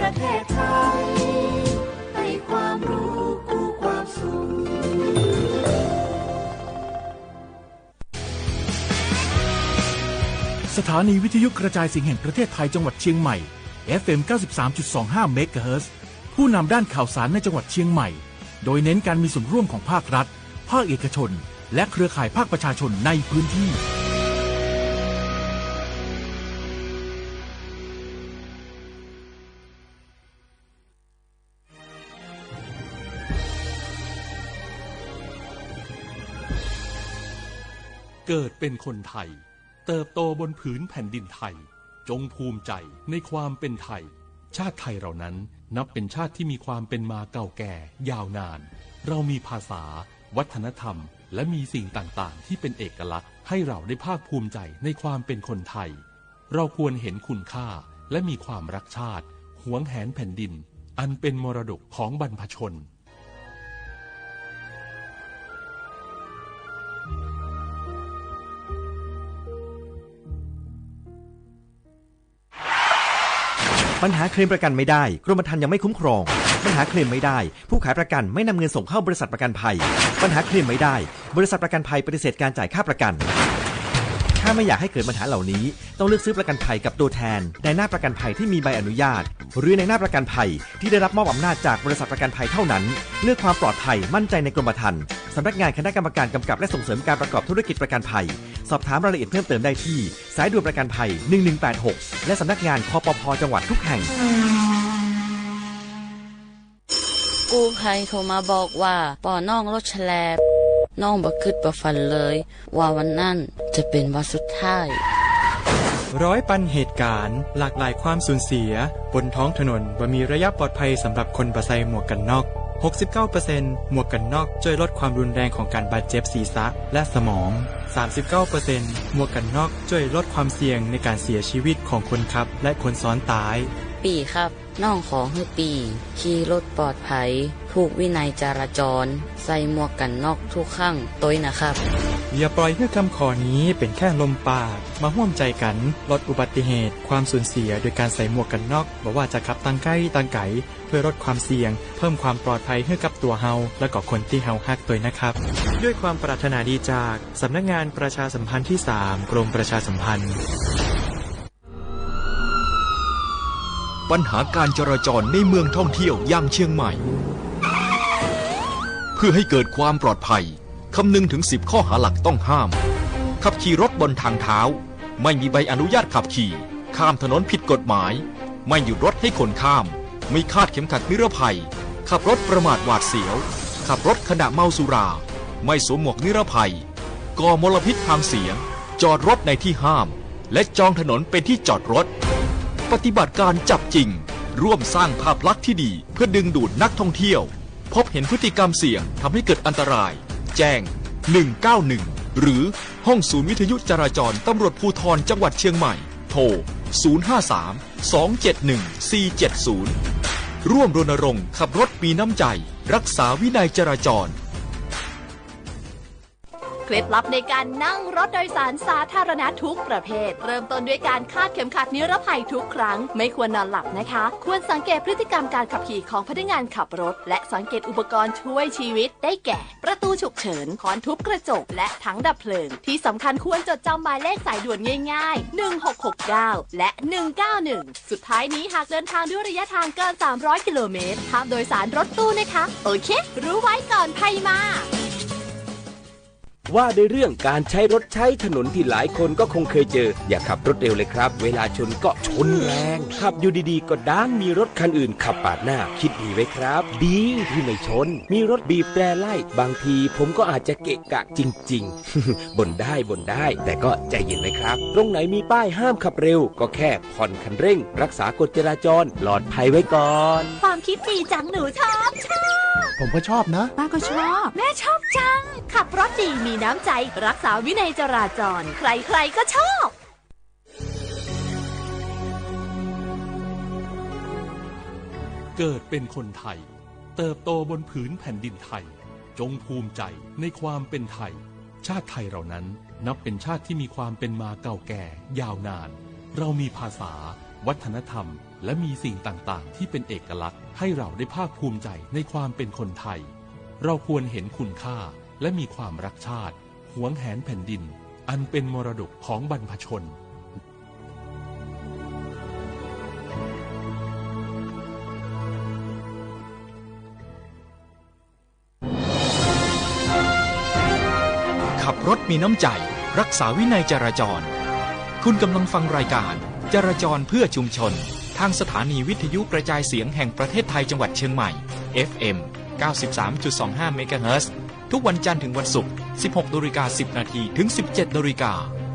ประเทศไทยให้ความรู้คู่ความสุขสถานีวิทยุกระจายเสียงแห่งประเทศไทยจังหวัดเชียงใหม่ FM 93.25 เมกะเฮิรตซ์ผู้นำด้านข่าวสารในจังหวัดเชียงใหม่โดยเน้นการมีส่วนร่วมของภาครัฐภาคเอกชนและเครือข่ายภาคประชาชนในพื้นที่เกิดเป็นคนไทยเติบโตบนผืนแผ่นดินไทยจงภูมิใจในความเป็นไทยชาติไทยเรานั้นนับเป็นชาติที่มีความเป็นมาเก่าแก่ยาวนานเรามีภาษาวัฒนธรรมและมีสิ่งต่างๆที่เป็นเอกลักษณ์ให้เราได้ภาคภูมิใจในความเป็นคนไทยเราควรเห็นคุณค่าและมีความรักชาติหวงแหนแผ่นดินอันเป็นมรดกของบรรพชนปัญหาเคลมประกันไม่ได้กรมธรรม์ยังไม่คุ้มครองปัญหาเคลมไม่ได้ผู้ขายประกันไม่นำเงินส่งเข้าบริษัทประกันภัยปัญหาเคลมไม่ได้บริษัทประกันภัยปฏิเสธการจ่ายค่าประกันถ้าไม่อยากให้เกิดปัญหาเหล่านี้ต้องเลือกซื้อประกันภัยกับตัวแทนในหน้าประกันภัยที่มีใบอนุญาตหรือในหน้าประกันภัยที่ได้รับมอบอำนาจจากบริษัทประกันภัยเท่านั้นเลือกความปลอดภัยมั่นใจในกรมธรรม์สำนักงานคณะกรรมการกำกับและส่งเสริมการประกอบธุรกิจประกันภัยสอบถามรายละเอียดเพิ่มเติมได้ที่สายด่วนประกันภัย1186และสำนักงานคปภ.จังหวัดทุกแห่งกู้ภัยโทรมาบอกว่าป่อน้องรถแฉลบน้องบ่คิดบ่ฝันเลยว่าวันนั้นจะเป็นวันสุดท้ายร้อยปันเหตุการณ์หลากหลายความสูญเสียบนท้องถนนบ่มีระยะปลอดภัยสำหรับคนบ่ใส่หมวกกันน็อก 69% หมวกกันน็อกช่วยลดความรุนแรงของการบาดเจ็บศีรษะและสมอง 39% หมวกกันน็อกช่วยลดความเสี่ยงในการเสียชีวิตของคนขับและคนซ้อนท้ายปีครับน้องขอให้ปีขี่รถปลอดภัยถูกวินัยจราจรใส่หมวกกันน็อกทุกครั้งต้วยนะครับอย่าปล่อยให้คำขอนี้เป็นแค่ลมปากมาร่วมใจกันลดอุบัติเหตุความสูญเสียโดยการใส่หมวกกันน็อกบ่ว่าจะขับทางใกล้ทางไกลเพื่อลดความเสี่ยงเพิ่มความปลอดภัยให้กับตัวเฮาและก็คนที่เฮาฮักต้วยนะครับด้วยความปรารถนาดีจากสำนักงานประชาสัมพันธ์ที่3กรมประชาสัมพันธ์ปัญหาการจราจรในเมืองท่องเที่ยวอย่างเชียงใหม่เพื่อให้เกิดความปลอดภัยคำนึงถึง10ข้อหาหลักต้องห้ามขับขี่รถบนทางเท้าไม่มีใบอนุญาตขับขี่ข้ามถนนผิดกฎหมายไม่หยุดรถให้คนข้ามไม่คาดเข็มขัดนิรภัยขับรถประมาทหวาดเสียวขับรถขณะเมาสุราไม่สวมหมวกนิรภัยก่อมลพิษทางเสียงจอดรถในที่ห้ามและจองถนนเป็นที่จอดรถปฏิบัติการจับจริงร่วมสร้างภาพลักษณ์ที่ดีเพื่อดึงดูดนักท่องเที่ยวพบเห็นพฤติกรรมเสี่ยงทำให้เกิดอันตรายแจ้ง191หรือห้องศูนย์วิทยุจราจรตำรวจภูธรจังหวัดเชียงใหม่โทร053-271-470ร่วมรณรงค์ขับรถมีน้ำใจรักษาวินัยจราจรเคล็ดลับในการนั่งรถโดยสารสาธารณะทุกประเภทเริ่มต้นด้วยการคาดเข็มขัดนิรภัยทุกครั้งไม่ควรนอนหลับนะคะควรสังเกตพฤติกรรมการขับขี่ของพนักงานขับรถและสังเกตอุปกรณ์ช่วยชีวิตได้แก่ประตูฉุกเฉินค้อนทุบกระจกและถังดับเพลิงที่สำคัญควรจดจำหมายเลขสายด่วนง่ายๆ1669และ191สุดท้ายนี้หากเดินทางด้วยระยะทางเกิน300กิโลเมตรห้ามโดยสารรถตู้นะคะโอเครู้ไว้ก่อนภัยมาว่าในเรื่องการใช้รถใช้ถนนที่หลายคนก็คงเคยเจออย่าขับรถเร็วเลยครับเวลาชนก็ชนแรงขับอยู่ดีๆก็ด้านมีรถคันอื่นขับปาดหน้าคิดดีไว้ครับดีที่ไม่ชนมีรถบีบแตรไล่บางทีผมก็อาจจะเกะกะจริงๆ บ่นได้แต่ก็ใจเย็นไว้ครับตรงไหนมีป้ายห้ามขับเร็วก็แค่ผ่อนคันเร่งรักษากฎจราจรปลอดภัยไว้ก่อนความคิดดีจังหนูชอบผมก็ชอบนะป้าก็ชอบแม่ชอบจังขับรถดีมีน้ำใจรักษาวินัยจราจรใครๆก็ชอบเกิดเป็นคนไทยเติบโตบนผืนแผ่นดินไทยจงภูมิใจในความเป็นไทยชาติไทยเรานั้นนับเป็นชาติที่มีความเป็นมาเก่าแก่ยาวนานเรามีภาษาวัฒนธรรม และมีสิ่งต่างๆที่เป็นเอกลักษณ์ให้เราได้ภาคภูมิใจในความเป็นคนไทยเราควรเห็นคุณค่าและมีความรักชาติหวงแหนแผ่นดินอันเป็นมรดกของบรรพชนขับรถมีน้ำใจรักษาวินัยจราจรคุณกำลังฟังรายการจราจรเพื่อชุมชนทางสถานีวิทยุกระจายเสียงแห่งประเทศไทยจังหวัดเชียงใหม่ FM 93.25 เมกะเฮิรตซ์ทุกวันจันทร์ถึงวันศุกร์ 16:10 น.ถึง 17:00 น.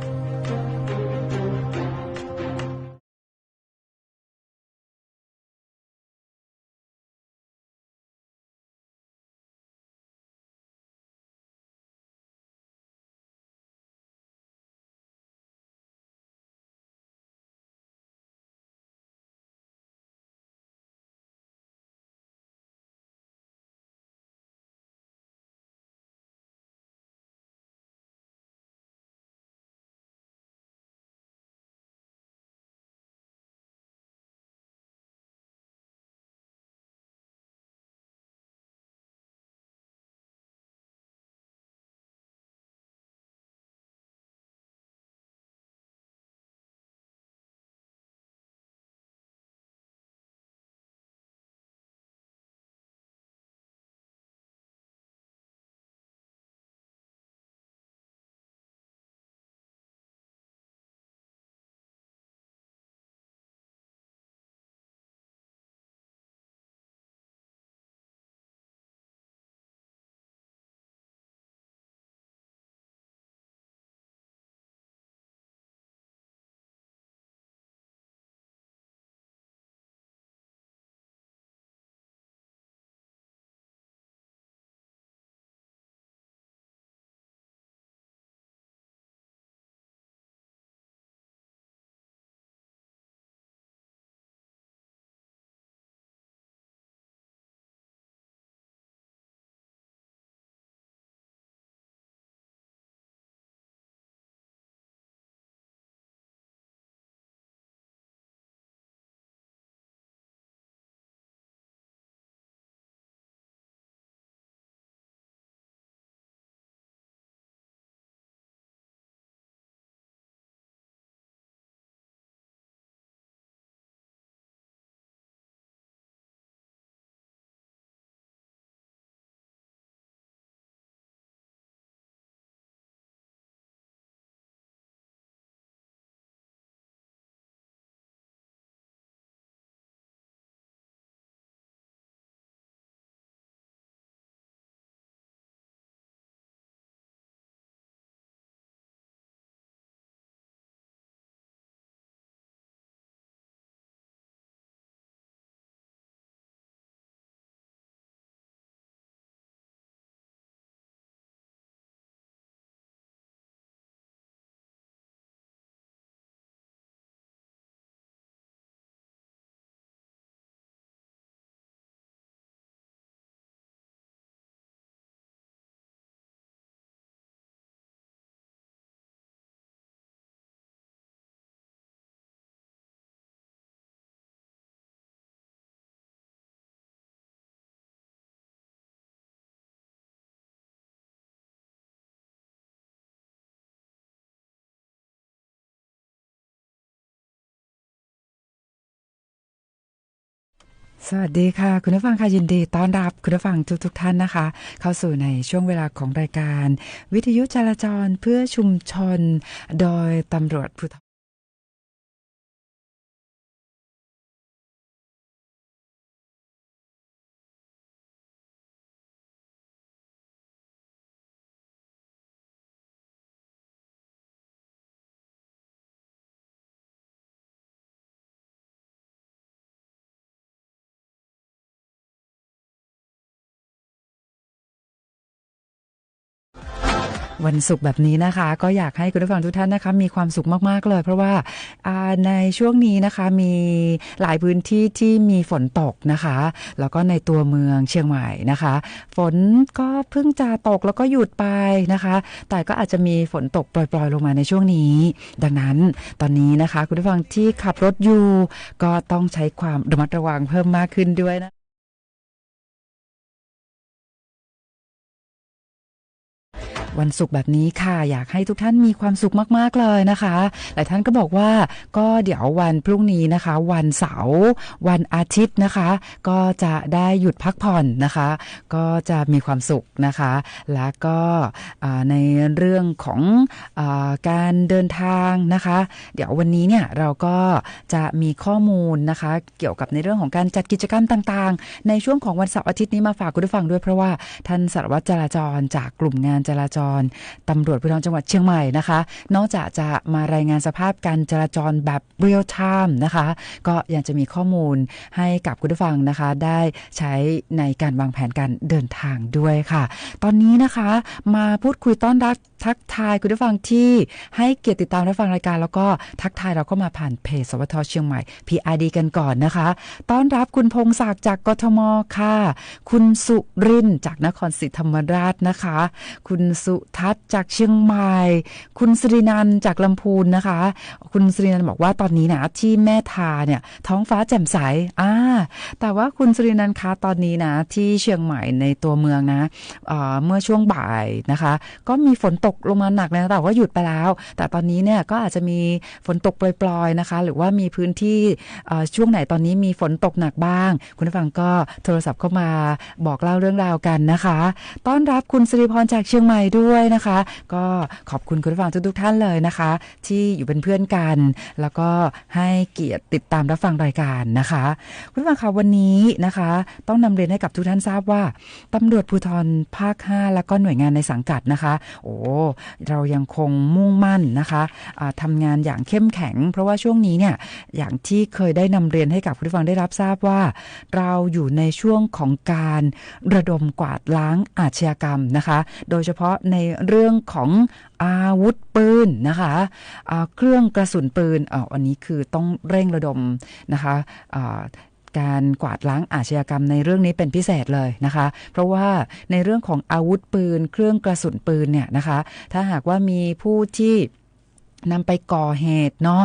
สวัสดีค่ะคุณผู้ฟังค่ะยินดีต้อนรับคุณผู้ฟังทุกท่านนะคะเข้าสู่ในช่วงเวลาของรายการวิทยุจราจรเพื่อชุมชนโดยตำรวจภูธร วันศุกร์แบบนี้นะคะก็อยากให้คุณผู้ฟังทุกท่านนะคะมีความสุขมากๆเลยเพราะว่าในช่วงนี้นะคะมีหลายพื้นที่ที่มีฝนตกนะคะแล้วก็ในตัวเมืองเชียงใหม่นะคะฝนก็เพิ่งจะตกแล้วก็หยุดไปนะคะแต่ก็อาจจะมีฝนตกปล่อยๆลงมาในช่วงนี้ดังนั้นตอนนี้นะคะคุณผู้ฟังที่ขับรถอยู่ก็ต้องใช้ความระมัดระวังเพิ่มมากขึ้นด้วยนะวันศุกร์แบบนี้ค่ะอยากให้ทุกท่านมีความสุขมากๆเลยนะคะหลายท่านก็บอกว่าก็เดี๋ยววันพรุ่งนี้นะคะวันเสาร์วันอาทิตย์นะคะก็จะได้หยุดพักผ่อนนะคะก็จะมีความสุขนะคะแล้วก็ในเรื่องของการเดินทางนะคะเดี๋ยววันนี้เนี่ยเราก็จะมีข้อมูลนะคะเกี่ยวกับในเรื่องของการจัดกิจกรรมต่างๆในช่วงของวันเสาร์อาทิตย์นี้มาฝากคุณผู้ฟังด้วยเพราะว่าท่านสารวัตรจราจรจากกลุ่มงานจราจรตำรวจภูธรจังหวัดเชียงใหม่นะคะนอกจากจะมารายงานสภาพการจราจรแบบเรียลไทม์นะคะก็ยังจะมีข้อมูลให้กับคุณผู้ฟังนะคะได้ใช้ในการวางแผนการเดินทางด้วยค่ะตอนนี้นะคะมาพูดคุยต้อนรับทักทายคุณผู้ฟังที่ให้เกียรติติดตามรับฟังรายการแล้วก็ทักทายเราก็มาผ่านเพจสวทเชียงใหม่ PRD กันก่อนนะคะต้อนรับคุณพงศักดิ์จากกทมค่ะคุณสุรินทร์จากนครศรีธรรมราชนะคะคุณสุทัศน์จากเชียงใหม่คุณสิรินันท์จากลำพูนนะคะคุณสิรินันท์บอกว่าตอนนี้นะที่แม่ทาเนี่ยท้องฟ้าแจ่มใสแต่ว่าคุณสิรินันท์คะตอนนี้นะที่เชียงใหม่ในตัวเมืองนะเมื่อช่วงบ่ายนะคะก็มีฝนตกลงมาหนักนะแต่ว่าหยุดไปแล้วแต่ตอนนี้เนี่ยก็อาจจะมีฝนตกปล่อยๆนะคะหรือว่ามีพื้นที่ช่วงไหนตอนนี้มีฝนตกหนักบ้างคุณผู้ฟังก็โทรศัพท์เข้ามาบอกเล่าเรื่องราวกันนะคะต้อนรับคุณสิริพรจากเชียงใหม่ด้วยนะคะก็ขอบคุณคุณผู้ฟังทุกท่านเลยนะคะที่อยู่เป็นเพื่อนกันแล้วก็ให้เกียรติติดตามรับฟังรายการนะคะคุณผู้ฟังคะวันนี้นะคะต้องนำเรียนให้กับทุกท่านทราบว่าตำรวจภูธรภาค5แล้วก็หน่วยงานในสังกัดนะคะเรายังคงมุ่งมั่นนะคะทำงานอย่างเข้มแข็งเพราะว่าช่วงนี้เนี่ยอย่างที่เคยได้นำเรียนให้กับคุณผู้ฟังได้รับทราบว่าเราอยู่ในช่วงของการระดมกวาดล้างอาชญากรรมนะคะโดยเฉพาะในเรื่องของอาวุธปืนนะคะเครื่องกระสุนปืนอันนี้คือต้องเร่งระดมนะคะการกวาดล้างอาชญากรรมในเรื่องนี้เป็นพิเศษเลยนะคะเพราะว่าในเรื่องของอาวุธปืนเครื่องกระสุนปืนเนี่ยนะคะถ้าหากว่ามีผู้ที่นำไปก่อเหตุเนาะ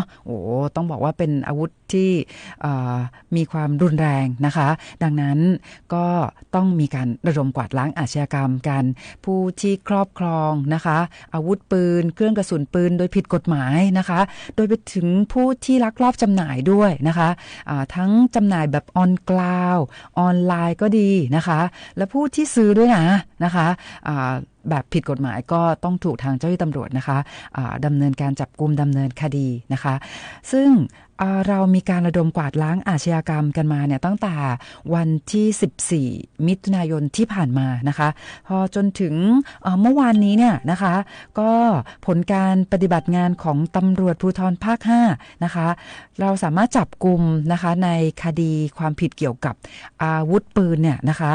ต้องบอกว่าเป็นอาวุธที่มีความรุนแรงนะคะดังนั้นก็ต้องมีการระดมกวาดล้างอาชญากรรมกันผู้ที่ครอบครองนะคะอาวุธปืนเครื่องกระสุนปืนโดยผิดกฎหมายนะคะโดยไปถึงผู้ที่ลักลอบจำหน่ายด้วยนะคะทั้งจำหน่ายแบบออนไลน์ก็ดีนะคะและผู้ที่ซื้อด้วยนะคะแบบผิดกฎหมายก็ต้องถูกทางเจ้าหน้าที่ตำรวจนะคะดำเนินการจับกุมดำเนินคดีนะคะซึ่งเรามีการระดมกวาดล้างอาชญากรรมกันมาเนี่ยตั้งแต่วันที่14มิถุนายนที่ผ่านมานะคะพอจนถึงเมื่อวานนี้เนี่ยนะคะก็ผลการปฏิบัติงานของตำรวจภูธรภาค5นะคะเราสามารถจับกุมนะคะในคดีความผิดเกี่ยวกับอาวุธปืนเนี่ยนะคะ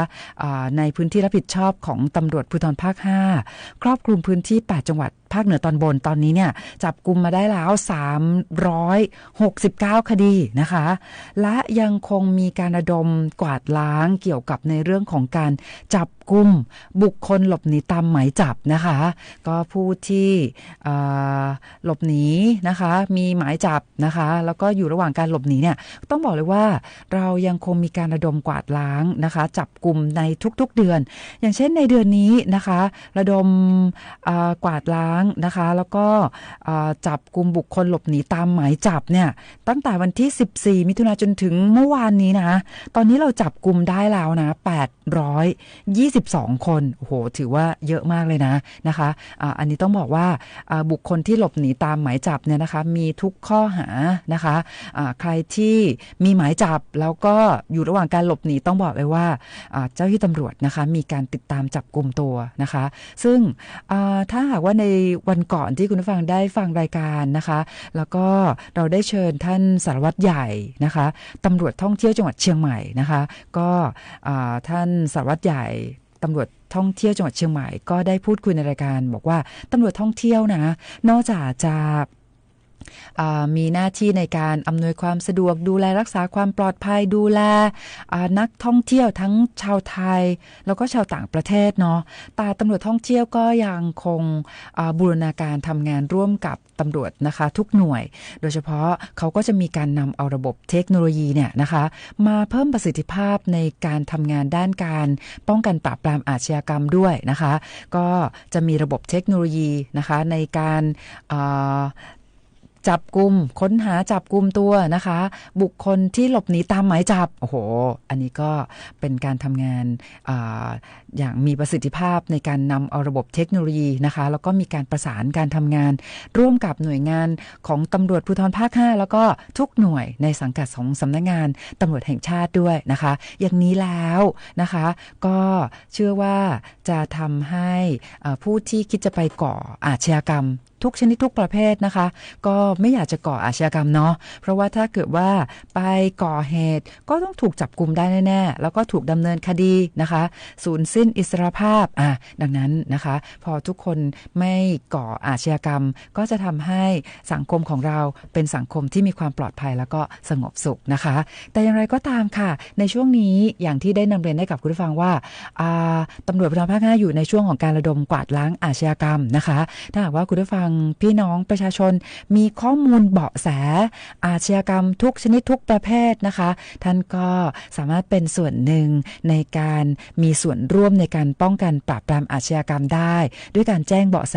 ในพื้นที่รับผิดชอบของตำรวจภูธรภาค5ครอบคลุมพื้นที่8จังหวัดภาคเหนือตอนบนตอนนี้เนี่ยจับกุมมาได้แล้ว369คดีนะคะและยังคงมีการระดมกวาดล้างเกี่ยวกับในเรื่องของการจับกุมบุคคลหลบหนีตามหมายจับนะคะก็ผู้ที่หลบหนีนะคะมีหมายจับนะคะแล้วก็อยู่ระหว่างการหลบหนีเนี่ยต้องบอกเลยว่าเรายังคงมีการระดมกวาดล้างนะคะจับกุมในทุกๆเดือนอย่างเช่นในเดือนนี้นะคะระดมกวาดล้างนะคะแล้วก็จับกุมบุคคลหลบหนีตามหมายจับเนี่ยตั้งแต่วันที่14มิถุนายนจนถึงเมื่อวานนี้นะตอนนี้เราจับกุมได้แล้วนะ822คนโอ้โหถือว่าเยอะมากเลยนะคะอันนี้ต้องบอกว่าบุคคลที่หลบหนีตามหมายจับเนี่ยนะคะมีทุกข้อหานะคะใครที่มีหมายจับแล้วก็อยู่ระหว่างการหลบหนีต้องบอกเลยว่าเจ้าหน้าที่ตำรวจนะคะมีการติดตามจับกุมตัวนะคะซึ่งถ้าหากว่าในวันก่อนที่คุณผู้ฟังได้ฟังรายการนะคะแล้วก็เราได้เชิญท่านสารวัตรใหญ่นะคะตำรวจท่องเที่ยวจังหวัดเชียงใหม่นะคะก็ท่านสารวัตรใหญ่ตำรวจ ท่องเที่ยวจังหวัดเชียงใหม่ก็ได้พูดคุยในรายการบอกว่าตำรวจท่องเที่ยวนะนอกจากจะมีหน้าที่ในการอำนวยความสะดวกดูแลรักษาความปลอดภัยดูแลนักท่องเที่ยวทั้งชาวไทยแล้วก็ชาวต่างประเทศเนาะแต่ตำรวจท่องเที่ยวก็ยังคงบูรณาการทำงานร่วมกับตำรวจนะคะทุกหน่วยโดยเฉพาะเขาก็จะมีการนำเอาระบบเทคโนโลยีเนี่ยนะคะมาเพิ่มประสิทธิภาพในการทำงานด้านการป้องกันปราบปรามอาชญากรรมด้วยนะคะก็จะมีระบบเทคโนโลยีนะคะในการจับกุมค้นหาจับกุมตัวนะคะบุคคลที่หลบหนีตามหมายจับโอ้โหอันนี้ก็เป็นการทำงานอย่างมีประสิทธิภาพในการนำเอาระบบเทคโนโลยีนะคะแล้วก็มีการประสานการทำงานร่วมกับหน่วยงานของตำรวจภูธรภาค 5แล้วก็ทุกหน่วยในสังกัดของสำนักงานตำรวจแห่งชาติด้วยนะคะอย่างนี้แล้วนะคะก็เชื่อว่าจะทำให้ผู้ที่คิดจะไปก่ออาชญากรรมทุกชนิดทุกประเภทนะคะก็ไม่อยากจะก่ออาชญากรรมเนาะเพราะว่าถ้าเกิดว่าไปก่อเหตุก็ต้องถูกจับกุมได้แน่ๆแล้วก็ถูกดำเนินคดีนะคะสูญสิ้นอิสรภาพดังนั้นนะคะพอทุกคนไม่ก่ออาชญากรรมก็จะทำให้สังคมของเราเป็นสังคมที่มีความปลอดภัยแล้วก็สงบสุขนะคะแต่อย่างไรก็ตามค่ะในช่วงนี้อย่างที่ได้นำเรียนให้กับคุณผู้ฟังว่าตำรวจภูธรภาค 5อยู่ในช่วงของการระดมกวาดล้างอาชญากรรมนะคะถ้าหากว่าคุณผู้ฟังพี่น้องประชาชนมีข้อมูลเบาะแสอาชญากรรมทุกชนิดทุกประเภทนะคะท่านก็สามารถเป็นส่วนหนึ่งในการมีส่วนร่วมในการป้องกันปราบปรามอาชญากรรมได้ด้วยการแจ้งเบาะแส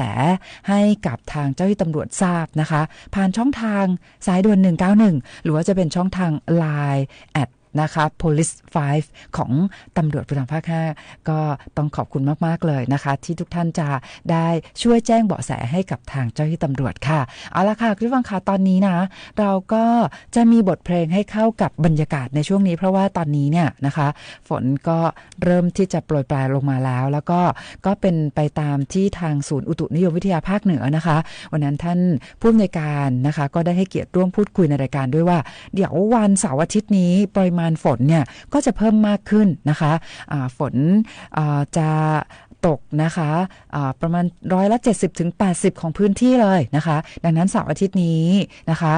ให้กับทางเจ้าหน้าที่ตำรวจทราบนะคะผ่านช่องทางสายด่วน191หรือว่าจะเป็นช่องทาง LINE@ นะคะ police 5ของตำรวจภูธรภาค 5ก็ต้องขอบคุณมากๆเลยนะคะที่ทุกท่านจะได้ช่วยแจ้งเบาะแสให้กับทางเจ้าหน้าที่ตำรวจค่ะเอาละค่ะคุณผู้ฟังคะตอนนี้นะเราก็จะมีบทเพลงให้เข้ากับบรรยากาศในช่วงนี้เพราะว่าตอนนี้เนี่ยนะคะฝนก็เริ่มที่จะโปรยปลายลงมาแล้วก็เป็นไปตามที่ทางศูนย์อุตุนิยมวิทยาภาคเหนือนะคะวันนั้นท่านผู้อำนวยการนะคะก็ได้ให้เกียรติร่วมพูดคุยในรายการด้วยว่าเดี๋ยววันเสาร์อาทิตย์นี้ปริมาณฝนเนี่ยก็จะเพิ่มมากขึ้นนะคะฝนจะตกนะคะประมาณ70-80%ของพื้นที่เลยนะคะดังนั้นเสาร์อาทิตย์นี้นะคะ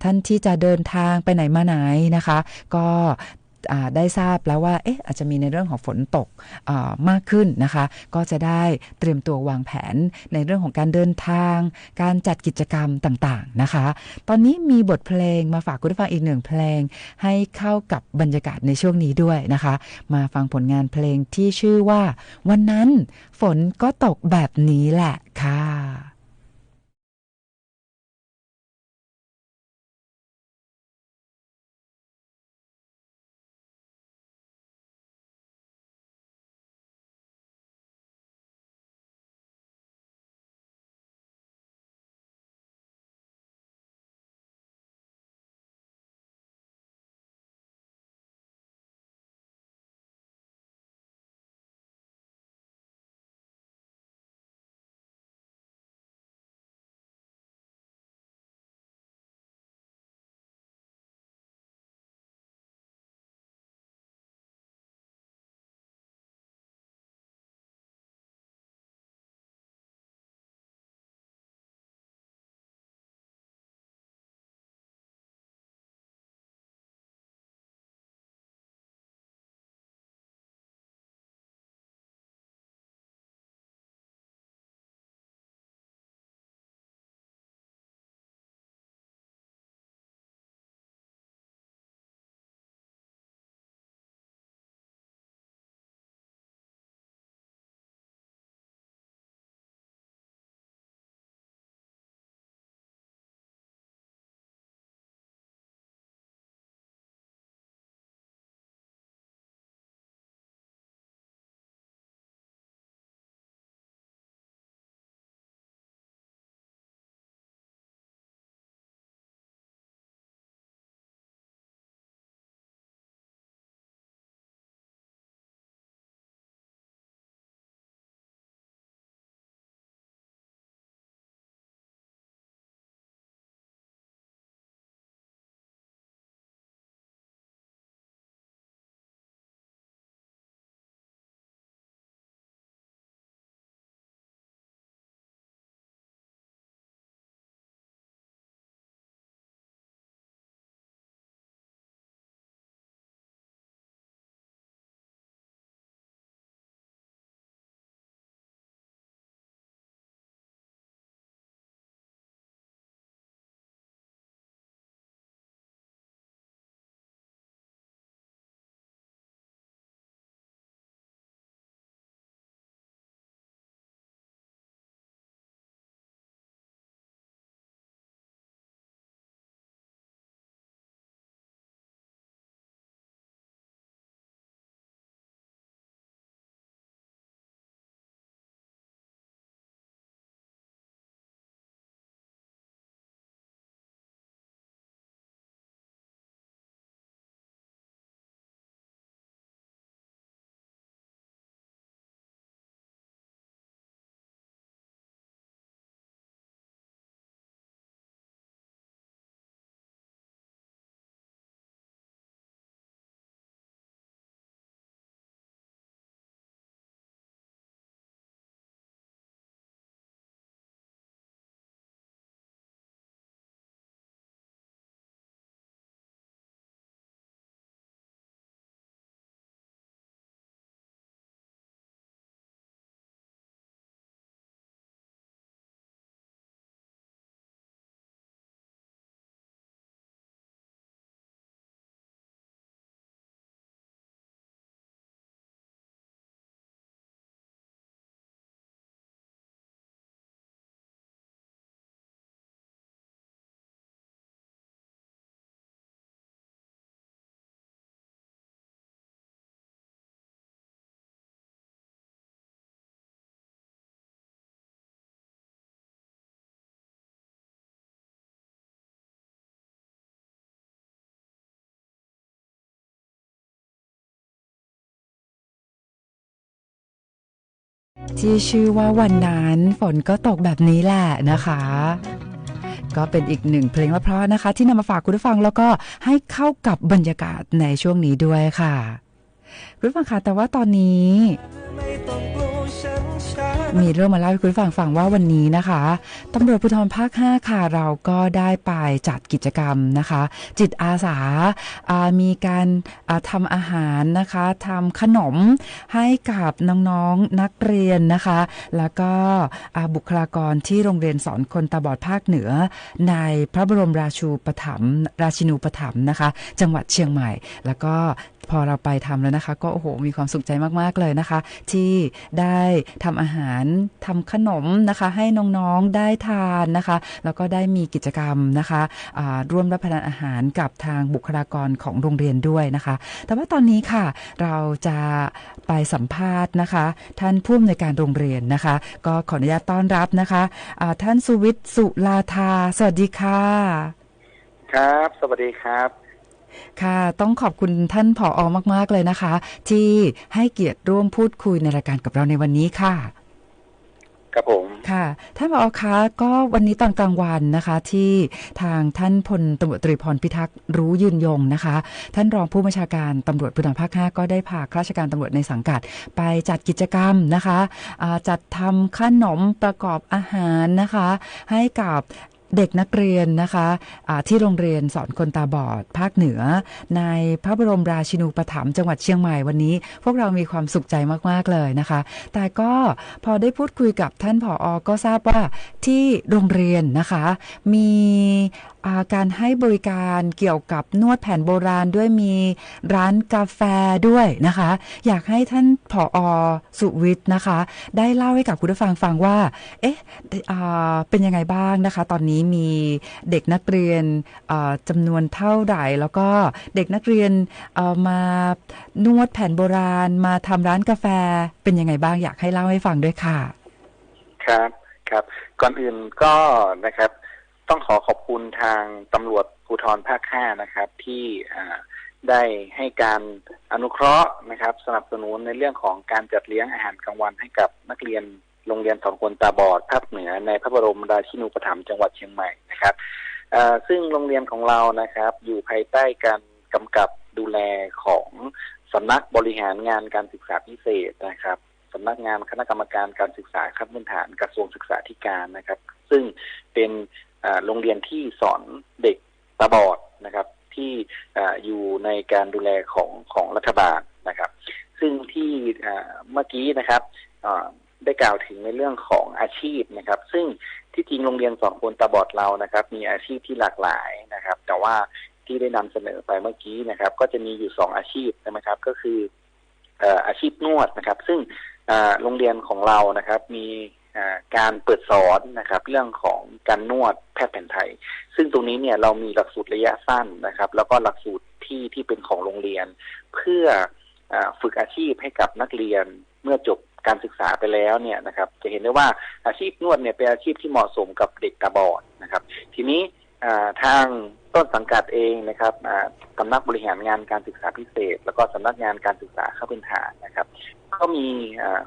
ท่านที่จะเดินทางไปไหนมาไหนนะคะก็ได้ทราบแล้วว่าอาจจะมีในเรื่องของฝนตกมากขึ้นนะคะก็จะได้เตรียมตัววางแผนในเรื่องของการเดินทางการจัดกิจกรรมต่างๆนะคะตอนนี้มีบทเพลงมาฝากคุณผู้ฟังอีกหนึ่งเพลงให้เข้ากับบรรยากาศในช่วงนี้ด้วยนะคะมาฟังผลงานเพลงที่ชื่อว่าวันนั้นฝนก็ตกแบบนี้แหละค่ะ ที่ชื่อว่าวันนั้นฝนก็ตกแบบนี้แหละนะคะก็เป็นอีกหนึ่งเพลงเพราะๆนะคะที่นำมาฝากคุณผู้ฟังแล้วก็ให้เข้ากับบรรยากาศในช่วงนี้ด้วยค่ะคุณผู้ฟังค่ะแต่ว่าตอนนี้มีเรื่องมาเล่าให้คุณผู้ฟังว่าวันนี้นะคะตำรวจภูธรภาค 5ค่ะเราก็ได้ไปจัดกิจกรรมนะคะจิตอาสามีการทำอาหารนะคะทำขนมให้กับน้องๆนักเรียนนะคะแล้วก็บุคลากรที่โรงเรียนสอนคนตาบอดภาคเหนือในพระบรมราชูปถัมภ์ราชินูปถัมภ์นะคะจังหวัดเชียงใหม่แล้วก็พอเราไปทำแล้วนะคะก็โอ้โหมีความสุขใจมากๆเลยนะคะที่ได้ทำอาหารทำขนมนะคะให้น้องๆได้ทานนะคะแล้วก็ได้มีกิจกรรมนะคะร่วมรับประทานอาหารกับทางบุคลากรของโรงเรียนด้วยนะคะแต่ว่าตอนนี้ค่ะเราจะไปสัมภาษณ์นะคะท่านผู้อำนวยการโรงเรียนนะคะก็ขออนุญาตต้อนรับนะคะท่านสุวิทย์สุลาธาสวัสดีค่ะครับสวัสดีครับค่ะต้องขอบคุณท่านผอ.มากๆเลยนะคะที่ให้เกียรติร่วมพูดคุยในรายการกับเราในวันนี้ค่ะครับผมค่ะท่านผอ.คะก็วันนี้ตอนกลางวันนะคะที่ทางท่านพลตำรวจตรีพรพิทักษ์รู้ยืนยงนะคะท่านรองผู้บัญชาการตำรวจภูธรภาค 5ก็ได้พาข้าราชการตำรวจในสังกัดไปจัดกิจกรรมนะคะจัดทำขนมประกอบอาหารนะคะให้กับเด็กนักเรียนนะคะที่โรงเรียนสอนคนตาบอดภาคเหนือในพระบรมราชินูปถัมภ์จังหวัดเชียงใหม่วันนี้พวกเรามีความสุขใจมากๆเลยนะคะแต่ก็พอได้พูดคุยกับท่านผอ.ก็ทราบว่าที่โรงเรียนนะคะมีการให้บริการเกี่ยวกับนวดแผนโบราณด้วยมีร้านกาแฟด้วยนะคะอยากให้ท่านผอ.สุวิทย์นะคะได้เล่าให้กับคุณผู้ฟังฟังว่าเป็นยังไงบ้างนะคะตอนนี้มีเด็กนักเรียนจำนวนเท่าไหร่แล้วก็เด็กนักเรียนมานวดแผนโบราณมาทำร้านกาแฟเป็นยังไงบ้างอยากให้เล่าให้ฟังด้วยค่ะครับครับก่อนอื่นก็นะครับต้องขอบคุณทางตำรวจภูธรภาค 5นะครับที่ได้ให้การอนุเคราะห์นะครับสนับสนุนในเรื่องของการจัดเลี้ยงอาหารกลางวันให้กับนักเรียนโรงเรียนสอนคนตาบอดภาคเหนือในพระบรมราชินูปถัมภ์จังหวัดเชียงใหม่นะครับซึ่งโรงเรียนของเรานะครับอยู่ภายใต้การกำกับดูแลของสำนักบริหารงานการศึกษาพิเศษนะครับสำนักงานคณะกรรมการการศึกษาขั้นพื้นฐานกระทรวงศึกษาธิการนะครับซึ่งเป็นโรงเรียนที่สอนเด็กตาบอดนะครับที่อยู่ในการดูแลของรัฐบาลนะครับซึ่งที่เมื่อกี้นะครับได้กล่าวถึงในเรื่องของอาชีพนะครับซึ่งที่จริงโรงเรียนสอนคนตาบอดเรานะครับมีอาชีพที่หลากหลายนะครับแต่ว่าที่ได้นำเสนอไปเมื่อกี้นะครับก็จะมีอยู่2อาชีพนะครับก็คืออาชีพนวดนะครับซึ่งโรงเรียนของเรานะครับมีการเปิดสอนนะครับเรื่องของการนวดแพทย์แผนไทยซึ่งตรงนี้เนี่ยเรามีหลักสูตรระยะสั้นนะครับแล้วก็หลักสูตรที่เป็นของโรงเรียนเพื่อฝึกอาชีพให้กับนักเรียนเมื่อจบการศึกษาไปแล้วเนี่ยนะครับจะเห็นได้ว่าอาชีพนวดเนี่ยเป็นอาชีพที่เหมาะสมกับเด็กตาบอดนะครับทีนี้ทางต้นสังกัดเองนะครับสำนักบริหารงานการศึกษาพิเศษแล้วก็สำนักงานการศึกษาขั้นพื้นฐานนะครับก็มี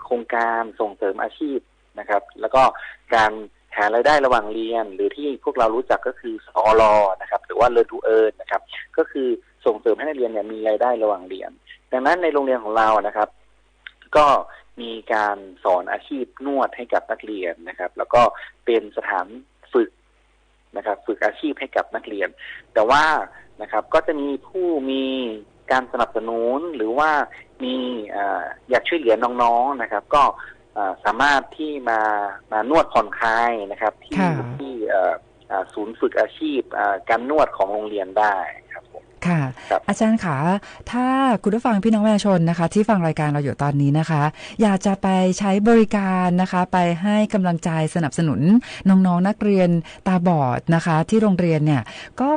โครงการส่งเสริมอาชีพนะครับแล้วก็การหารายได้ระหว่างเรียนหรือที่พวกเรารู้จักก็คือสอรนะครับหรือว่าLearn to Earnนะครับก็คือส่งเสริมให้นักเรียนเนี่ยมีรายได้ระหว่างเรียนดังนั้นในโรงเรียนของเรานะครับก็มีการสอนอาชีพนวดให้กับนักเรียนนะครับแล้วก็เป็นสถานฝึกนะครับฝึกอาชีพให้กับนักเรียนแต่ว่านะครับก็จะมีผู้มีการสนับสนุนหรือว่ามีอยากช่วยเหลือน้องๆนะครับก็สามารถที่มานวดผ่อนคลายนะครับที่ศูนย์ฝึกอาชีพการนวดของโรงเรียนได้ครับผมค่ะอาจารย์คะถ้าคุณผู้ฟังพี่น้องประชาชนนะคะที่ฟังรายการเราอยู่ตอนนี้นะคะอยากจะไปใช้บริการนะคะไปให้กำลังใจสนับสนุนน้องๆนักเรียนตาบอดนะคะที่โรงเรียนเนี่ยก็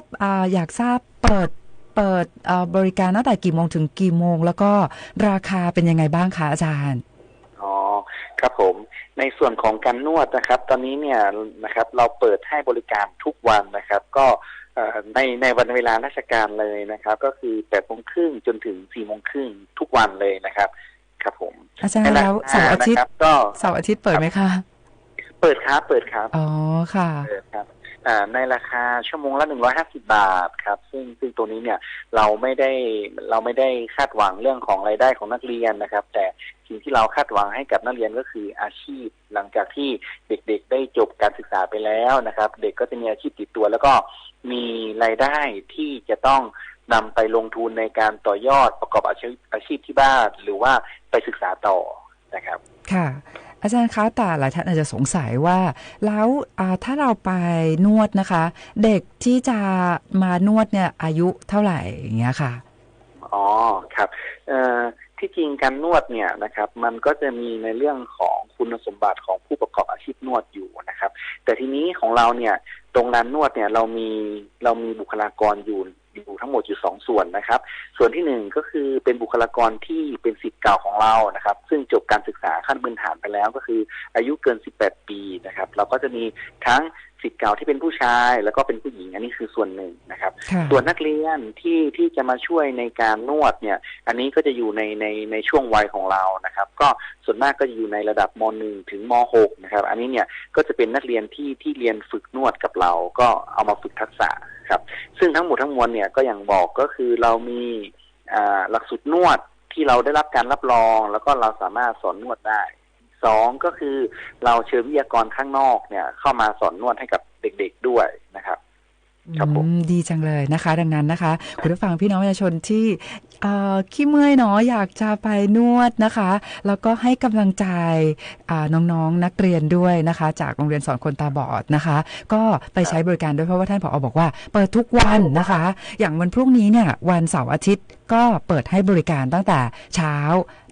อยากทราบเปิดบริการตั้งแต่กี่โมงถึงกี่โมงแล้วก็ราคาเป็นยังไงบ้างคะอาจารย์ครับผมในส่วนของการนวดนะครับตอนนี้เนี่ยนะครับเราเปิดให้บริการทุกวันนะครับก็ในวันเวลาราชการเลยนะครับก็คือ8:30 จนถึง4:30ทุกวันเลยนะครับครับผม อาจารย์แล้วเสาร์อาทิตย์ก็เสาร์อาทิตย์เปิดไหมคะเปิดครับอ๋อค่ะเปิดครับในราคาชั่วโมงละ150 บาทครับซึ่งตัวนี้เนี่ยเราไม่ได้คาดหวังเรื่องของรายได้ของนักเรียนนะครับแต่สิ่งที่เราคาดหวังให้กับนักเรียนก็คืออาชีพหลังจากที่เด็กๆได้จบการศึกษาไปแล้วนะครับเด็กก็จะมีอาชีพติดตัวแล้วก็มีรายได้ที่จะต้องนำไปลงทุนในการต่อยอดประกอบอาชีพที่บ้านหรือว่าไปศึกษาต่อนะครับค่ะอาจารย์คะแต่หลายท่านอาจจะสงสัยว่าแล้วถ้าเราไปนวดนะคะเด็กที่จะมานวดเนี่ยอายุเท่าไหร่อย่างเงี้ยค่ะอ๋อครับที่จริงการนวดเนี่ยนะครับมันก็จะมีในเรื่องของคุณสมบัติของผู้ประกอบอาชีพนวดอยู่นะครับแต่ทีนี้ของเราเนี่ยตรงร้านนวดเนี่ยเรามีบุคลากรอยู่ทั้งหมดอยู่2ส่วนนะครับส่วนที่1ก็คือเป็นบุคลากรที่เป็นศิษย์เก่าของเรานะครับซึ่งจบการศึกษาขั้นพื้นฐานไปแล้วก็คืออายุเกิน18 ปีนะครับเราก็จะมีทั้งศิษย์เก่าที่เป็นผู้ชายแล้วก็เป็นผู้หญิงอันนี้คือส่วนหนึ่งนะครับส่วนนักเรียนที่จะมาช่วยในการนวดเนี่ยอันนี้ก็จะอยู่ในช่วงวัยของเรานะครับก็ส่วนมากก็จะอยู่ในระดับม.1 ถึงม.6 นะครับอันนี้เนี่ยก็จะเป็นนักเรียนที่เรียนฝึกนวดกับเราก็เอามาฝึกทักษะครับซึ่งทั้งหมดทั้งมวลเนี่ยก็อย่างบอกก็คือเรามีหลักสูตรนวดที่เราได้รับการรับรองแล้วก็เราสามารถสอนนวดได้2ก็คือเราเชิญวิทยากรข้างนอกเนี่ยเข้ามาสอนนวดให้กับเด็กๆด้วยนะครับครับผมดีจังเลยนะคะดังนั้นนะคะคุณผู้ฟังพี่น้องประชาชนที่ขี้เมื่อยเนาะอยากจะไปนวดนะคะแล้วก็ให้กำลังใจน้องๆนักเรียนด้วยนะคะจากโรงเรียนสอนคนตาบอดนะคะก็ไปใช้บริการด้วยเพราะว่าท่านผอ.บอกว่าเปิดทุกวันนะคะอย่างวันพรุ่งนี้เนี่ยวันเสาร์อาทิตย์ก็เปิดให้บริการตั้งแต่เช้า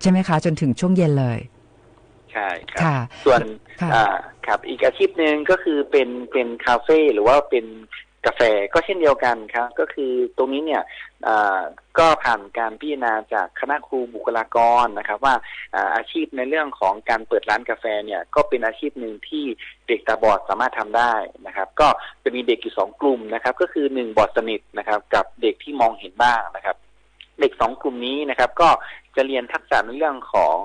ใช่ไหมคะจนถึงช่วงเย็นเลยใช่ครับส่วนครับอีกอาชีพหนึ่งก็คือเป็นคาเฟ่หรือว่าเป็นกาแฟก็เช่นเดียวกันครับก็คือตรงนี้เนี่ยก็ผ่านการพิจารณาจากคณะครูบุคลากรนะครับว่าอาชีพในเรื่องของการเปิดร้านกาแฟเนี่ยก็เป็นอาชีพหนึ่งที่เด็กตาบอดสามารถทำได้นะครับก็จะมีเด็กอยู่2กลุ่มนะครับก็คือ1บอดสนิทนะครับกับเด็กที่มองเห็นบ้างนะครับเด็ก2กลุ่มนี้นะครับก็จะเรียนทักษะในเรื่องของ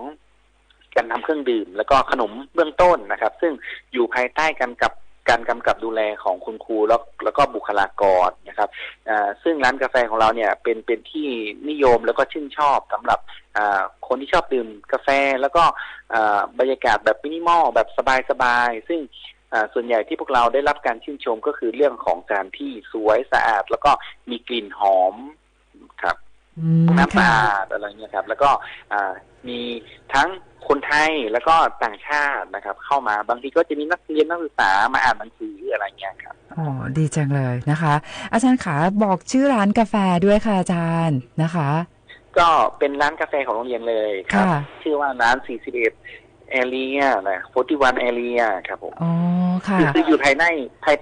การทำเครื่องดื่มแล้วก็ขนมเบื้องต้นนะครับซึ่งอยู่ภายใต้การกำกับดูแลของคุณครูแล้วก็บุคลากรนะครับซึ่งร้านกาแฟของเราเนี่ยเป็นที่นิยมแล้วก็ชื่นชอบสำหรับคนที่ชอบดื่มกาแฟแล้วก็บรรยากาศแบบมินิมอลแบบสบายๆซึ่งส่วนใหญ่ที่พวกเราได้รับการชื่นชมก็คือเรื่องของสถานที่สวยสะอาดแล้วก็มีกลิ่นหอมครับน้ำสะอาดอะไรเงี้ยครับแล้วก็มีทั้งคนไทยแล้วก็ต่างชาตินะครับเข้ามาบางทีก็จะมีนักเรียนนักศึกษามาอ่านหนังสืออะไรเงี้ยครับอ๋อดีจังเลยนะคะอาจารย์ขาบอกชื่อร้านกาแฟด้วยค่ะอาจารย์นะคะก็เป็นร้านกาแฟของโรงเรียนเลยครับชื่อว่าร้าน41 area นะ41 area ครับผมอ๋อค่ะคืออยู่ภาย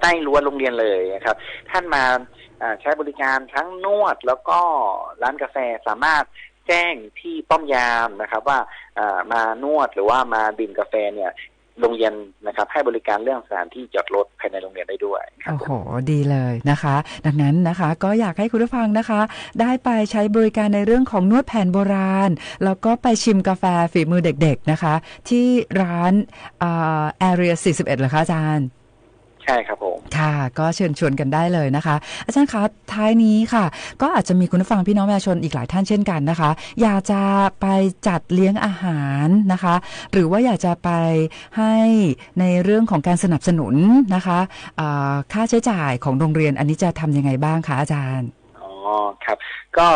ใต้รั้วโรงเรียนเลยครับท่านมาใช้บริการทั้งนวดแล้วก็ร้านกาแฟสามารถแจ้งที่ป้อมยามนะครับว่ามานวดหรือว่ามาดื่มกาแฟเนี่ยโรงเรียนนะครับให้บริการเรื่องสถานที่จอดรถภายในโรงเรียนได้ด้วยโอ้โหดีเลยนะคะดังนั้นนะคะก็อยากให้คุณผู้ฟังนะคะได้ไปใช้บริการในเรื่องของนวดแผนโบราณแล้วก็ไปชิมกาแฟฝีมือเด็กๆนะคะที่ร้านArea 41เหรอคะอาจารย์ใช่ครับผมค่ะก็เชิญชวนกันได้เลยนะคะอาจารย์คะท้ายนี้ค่ะก็อาจจะมีคุณผู้ฟังพี่น้องประชาชนอีกหลายท่านเช่นกันนะคะอยากจะไปจัดเลี้ยงอาหารนะคะหรือว่าอยากจะไปให้ในเรื่องของการสนับสนุนนะคะค่าใช้จ่ายของโรงเรียนอันนี้จะทำยังไงบ้างคะอาจารย์อ๋อครับก็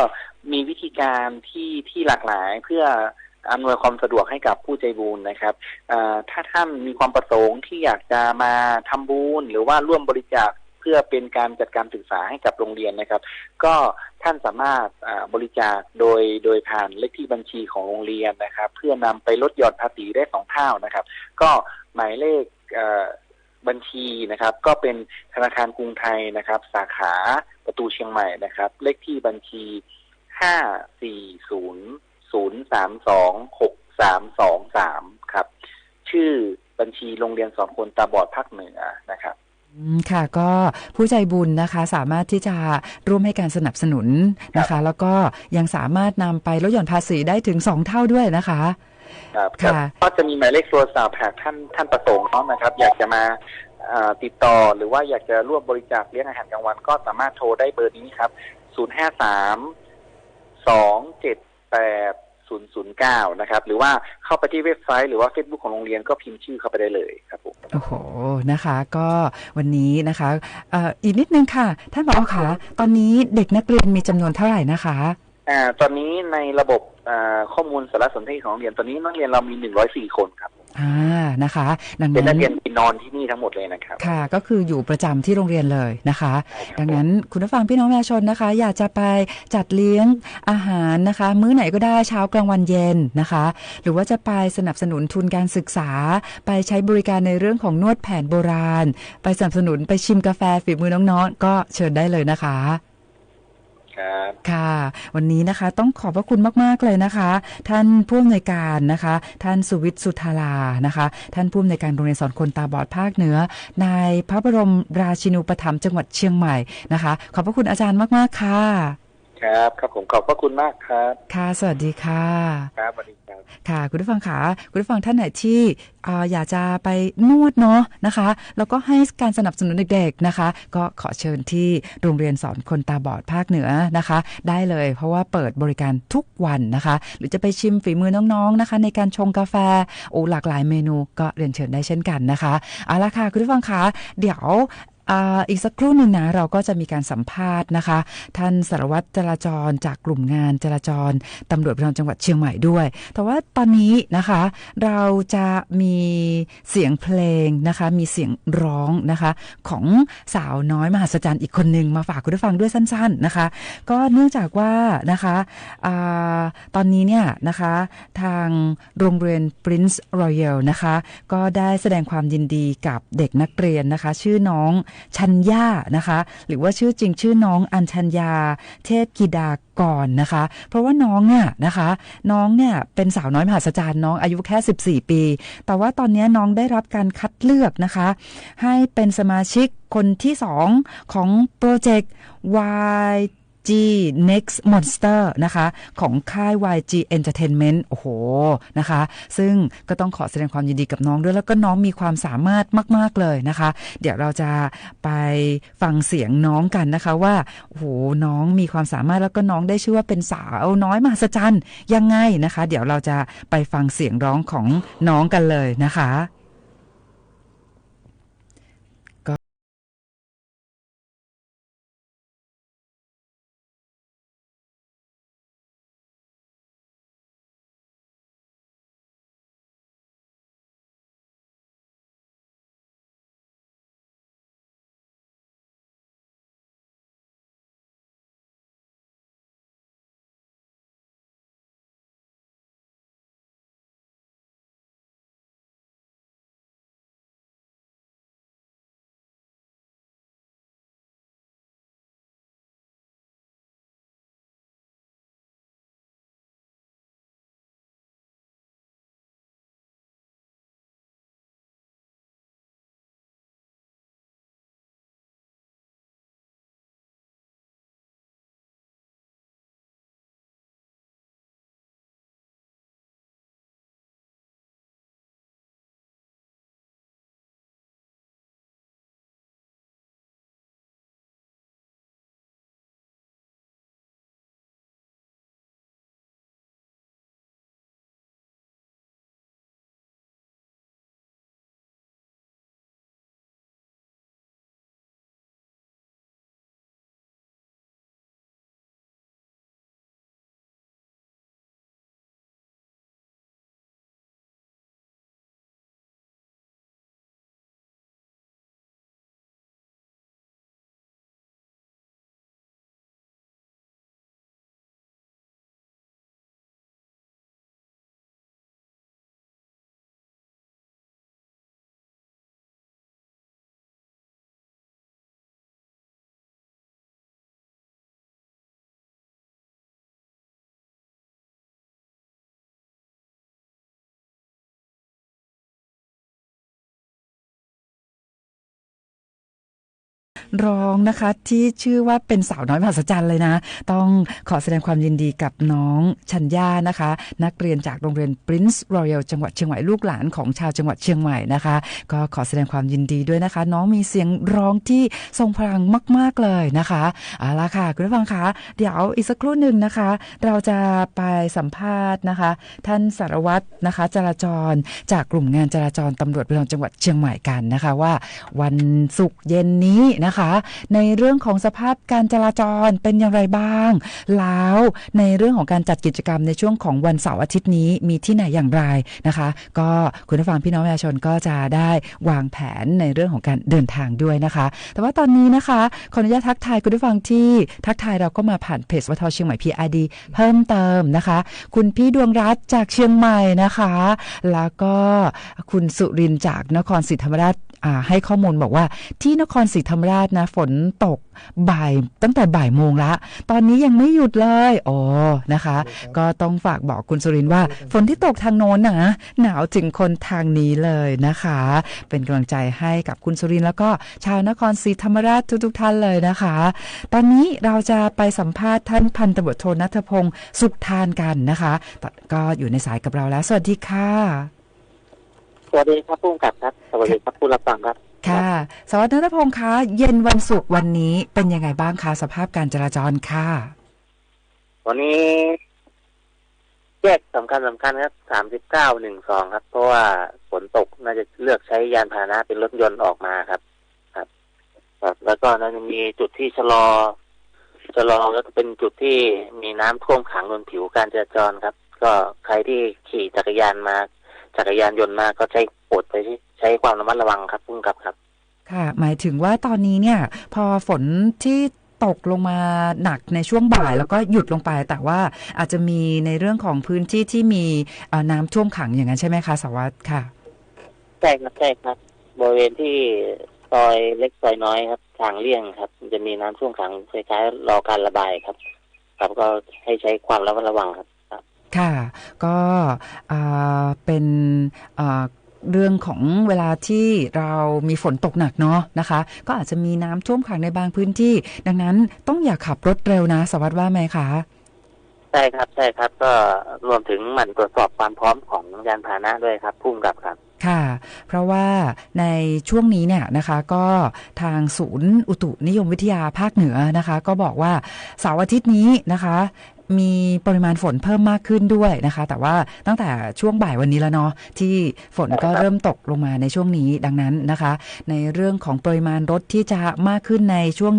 มีวิธีการที่หลากหลายเพื่ออำนวยความสะดวกให้กับผู้ใจบุญนะครับถ้าท่านมีความประสงค์ที่อยากจะมาทำบุญหรือว่าร่วมบริจาคเพื่อเป็นการจัดการศึกษาให้กับโรงเรียนนะครับก็ท่านสามารถบริจาคโดยผ่านเลขที่บัญชีของโรงเรียนนะครับเพื่อนำไปลดหย่อนภาษีได้2 เท่านะครับก็หมายเลขบัญชีนะครับก็เป็นธนาคารกรุงไทยนะครับสาขาประตูเชียงใหม่นะครับเลขที่บัญชี540-032-6323ครับชื่อบัญชีโรงเรียนสอนคนตาบอดภาคเหนือนะครับค่ะก็ผู้ใจบุญนะคะสามารถที่จะร่วมให้การสนับสนุนนะคะแล้วก็ยังสามารถนำไปลดหย่อนภาษีได้ถึง2 เท่าด้วยนะคะ ครับ ค่ะ ก็จะมีหมายเลขโทรศัพท์หากท่านประสงค์เนาะนะครับ อยากจะมาติดต่อหรือว่าอยากจะร่วมบริจาคเลี้ยงอาหารกลางวันก็สามารถโทรได้เบอร์นี้ครับ053-278-009นะครับหรือว่าเข้าไปที่เว็บไซต์หรือว่า Facebook ของโรงเรียนก็พิมพ์ชื่อเข้าไปได้เลยครับผมโอ้โหนะคะก็วันนี้นะคะอีกนิดนึงค่ะท่านผอ.คะตอนนี้เด็กนักเรียนมีจำนวนเท่าไหร่นะคะตอนนี้ในระบบข้อมูลสารสนเทศของโรงเรียนตอนนี้นักเรียนเรามี104คนครับนะคะดังนั้นเป็นนักเรียนที่นอนที่นี่ทั้งหมดเลยนะครับค่ะก็คืออยู่ประจำที่โรงเรียนเลยนะคะดังนั้นคุณผู้ฟังพี่น้องประชาชนนะคะอยากจะไปจัดเลี้ยงอาหารนะคะมื้อไหนก็ได้เช้ากลางวันเย็นนะคะหรือว่าจะไปสนับสนุนทุนการศึกษาไปใช้บริการในเรื่องของนวดแผนโบราณไปสนับสนุนไปชิมกาแฟฝีมือน้องๆก็เชิญได้เลยนะคะค่ะวันนี้นะคะต้องขอบพระคุณมากๆเลยนะคะท่านผู้อำนวยการนะคะท่านสุวิทย์สุธารานะคะท่านผู้อำนวยการโรงเรียนสอนคนตาบอดภาคเหนือในพระบรมราชินูปถัมภ์จังหวัดเชียงใหม่นะคะขอบพระคุณอาจารย์มากๆค่ะครับผมขอบพระคุณมากครับค่ะสวัสดีค่ะครับสวัสดีครับค่ะคุณผู้ฟังค่ะคุณผู้ฟังท่านไหนที่อยากจะไปนวดเนาะนะคะแล้วก็ให้การสนับสนุนเด็กๆนะคะก็ขอเชิญที่โรงเรียนสอนคนตาบอดภาคเหนือนะคะได้เลยเพราะว่าเปิดบริการทุกวันนะคะหรือจะไปชิมฝีมือน้องๆนะคะในการชงกาแฟหลากหลายเมนูก็เรียนเชิญได้เช่นกันนะคะเอาละค่ะคุณผู้ฟังคะเดี๋ยวอีกสักครู่หนึ่งนะเราก็จะมีการสัมภาษณ์นะคะท่านสารวัตรจราจรจากกลุ่มงานจราจรตำรวจภูธรจังหวัดเชียงใหม่ด้วยแต่ว่าตอนนี้นะคะเราจะมีเสียงเพลงนะคะมีเสียงร้องนะคะของสาวน้อยมหัศจรรย์อีกคนนึงมาฝากคุณผู้ฟังด้วยสั้นๆนะคะก็เนื่องจากว่านะคะตอนนี้เนี่ยนะคะทางโรงเรียน Prince Royal นะคะก็ได้แสดงความยินดีกับเด็กนักเรียนนะคะชื่อน้องชัญญานะคะหรือว่าชื่อจริงชื่อน้องอัญชัญญาเทพกิดากรนะคะเพราะว่าน้องเนี่ยนะคะน้องเนี่ยเป็นสาวน้อยมหัศจรรย์น้องอายุแค่14ปีแต่ว่าตอนนี้น้องได้รับการคัดเลือกนะคะให้เป็นสมาชิกคนที่2ของโปรเจกต์ YG Next Monster นะคะของค่าย YG Entertainment โอ้โหนะคะซึ่งก็ต้องขอแสดงความยินดีกับน้องด้วยแล้วก็น้องมีความสามารถมากๆเลยนะคะเดี๋ยวเราจะไปฟังเสียงน้องกันนะคะว่าโอ้โหน้องมีความสามารถแล้วก็น้องได้ชื่อว่าเป็นสาวน้อยมหัศจรรย์ยังไงนะคะเดี๋ยวเราจะไปฟังเสียงร้องของน้องกันเลยนะคะ ร้องนะคะที่ชื่อว่าเป็นสาวน้อยมหัศจรรย์เลยนะต้องขอแสดงความยินดีกับน้องชัญญานะคะนักเรียนจากโรงเรียน Prince Royal จังหวัดเชียงใหม่ลูกหลานของชาวจังหวัดเชียงใหม่นะคะก็ขอแสดงความยินดีด้วยนะคะน้องมีเสียงร้องที่ทรงพลังมากๆเลยนะคะเอาล่ะค่ะคุณผู้ฟังคะเดี๋ยวอีกสักครู่หนึ่งนะคะเราจะไปสัมภาษณ์นะคะท่านสารวัตรนะคะจราจรจากกลุ่มงานจราจรตำรวจภูธรจังหวัดเชียงใหม่กันนะคะว่าวันศุกร์เย็นนี้นะคะในเรื่องของสภาพการจราจรเป็นอย่างไรบ้างแล้วในเรื่องของการจัดกิจกรรมในช่วงของวันเสาร์อาทิตย์นี้มีที่ไหนอย่างไรนะคะก็คุณผู้ฟังพี่น้องประชาชนก็จะได้วางแผนในเรื่องของการเดินทางด้วยนะคะแต่ว่าตอนนี้นะคะขออนุญาตทักทายคุณผู้ฟังที่ทักทายเราก็มาผ่านเพจวท.เชียงใหม่ PRD เพิ่มเติมนะคะคุณพี่ดวงรัตน์จากเชียงใหม่นะคะแล้วก็คุณสุรินทร์จากนครศรีธรรมราชให้ข้อมูลบอกว่าที่นครศรีธรรมราชนะฝนตกตั้งแต่บ่ายโมงละตอนนี้ยังไม่หยุดเลยโอ้นะคะก็ต้องฝากบอกคุณสุรินทร์ว่าฝนที่ตกทางโน้นนะหนาวถึงคนทางนี้เลยนะคะเป็นกำลังใจให้กับคุณสุรินทร์แล้วก็ชาวนครศรีธรรมราชทุกท่านเลยนะคะตอนนี้เราจะไปสัมภาษณ์ท่านพันตำรวจโทณัฐพงศ์สุขทานกันนะคะก็อยู่ในสายกับเราแล้วสวัสดีค่ะสวัสดีครับผู้กำกับครับสวัสดีครับผู้รับฟังครับค่ะสวัสดีณัฐพงศ์คะเย็นวันศุกร์วันนี้เป็นยังไงบ้างคะสภาพการจราจรค่ะวันนี้แยกสำคัญครับ3912ครับเพราะว่าฝนตกน่าจะเลือกใช้ยานพาหนะเป็นรถยนต์ออกมาครับแล้วก็น่าจะมีจุดที่ชะลอแล้วก็เป็นจุดที่มีน้ำท่วมขังบนผิวการจราจรครับก็ใครที่ขี่จักรยานยนต์มาก็โปรดไปใช้ความระมัดระวังครับพุ่งกับครับค่ะหมายถึงว่าตอนนี้เนี่ยพอฝนที่ตกลงมาหนักในช่วงบ่ายแล้วก็หยุดลงไปแต่ว่าอาจจะมีในเรื่องของพื้นที่ที่มีน้ำท่วมขังอย่างนั้นใช่ไหมคะสวัสดิ์ค่ะใช่ครับบริเวณที่ซอยเล็กซอยน้อยครับทางเลี่ยงครับจะมีน้ำท่วมขังคล้ายๆรอการระบายครับก็ให้ใช้ความระมัดระวังครับค่ะก็เป็นเรื่องของเวลาที่เรามีฝนตกหนักเนาะนะคะก็อาจจะมีน้ำท่วมขังในบางพื้นที่ดังนั้นต้องอย่าขับรถเร็วนะสวัสดิ์ว่าไหมคะใช่ครับก็รวมถึงหมั่นตรวจสอบความพร้อมของยานพาหนะด้วยครับพุ่งกับครับค่ะเพราะว่าในช่วงนี้เนี่ยนะคะก็ทางศูนย์อุตุนิยมวิทยาภาคเหนือนะคะก็บอกว่าเสาร์อาทิตย์นี้นะคะมีปริมาณฝนเพิ่มมากขึ้นด้วยนะคะแต่ว่าตั้งแต่ช่วงบ่ายวันนี้แล้วเนาะที่ฝนก็เริ่มตกลงมาในช่วงนี้ดังนั้นนะคะในเรื่องของปริมาณรถที่จะมากขึ้นในช่วง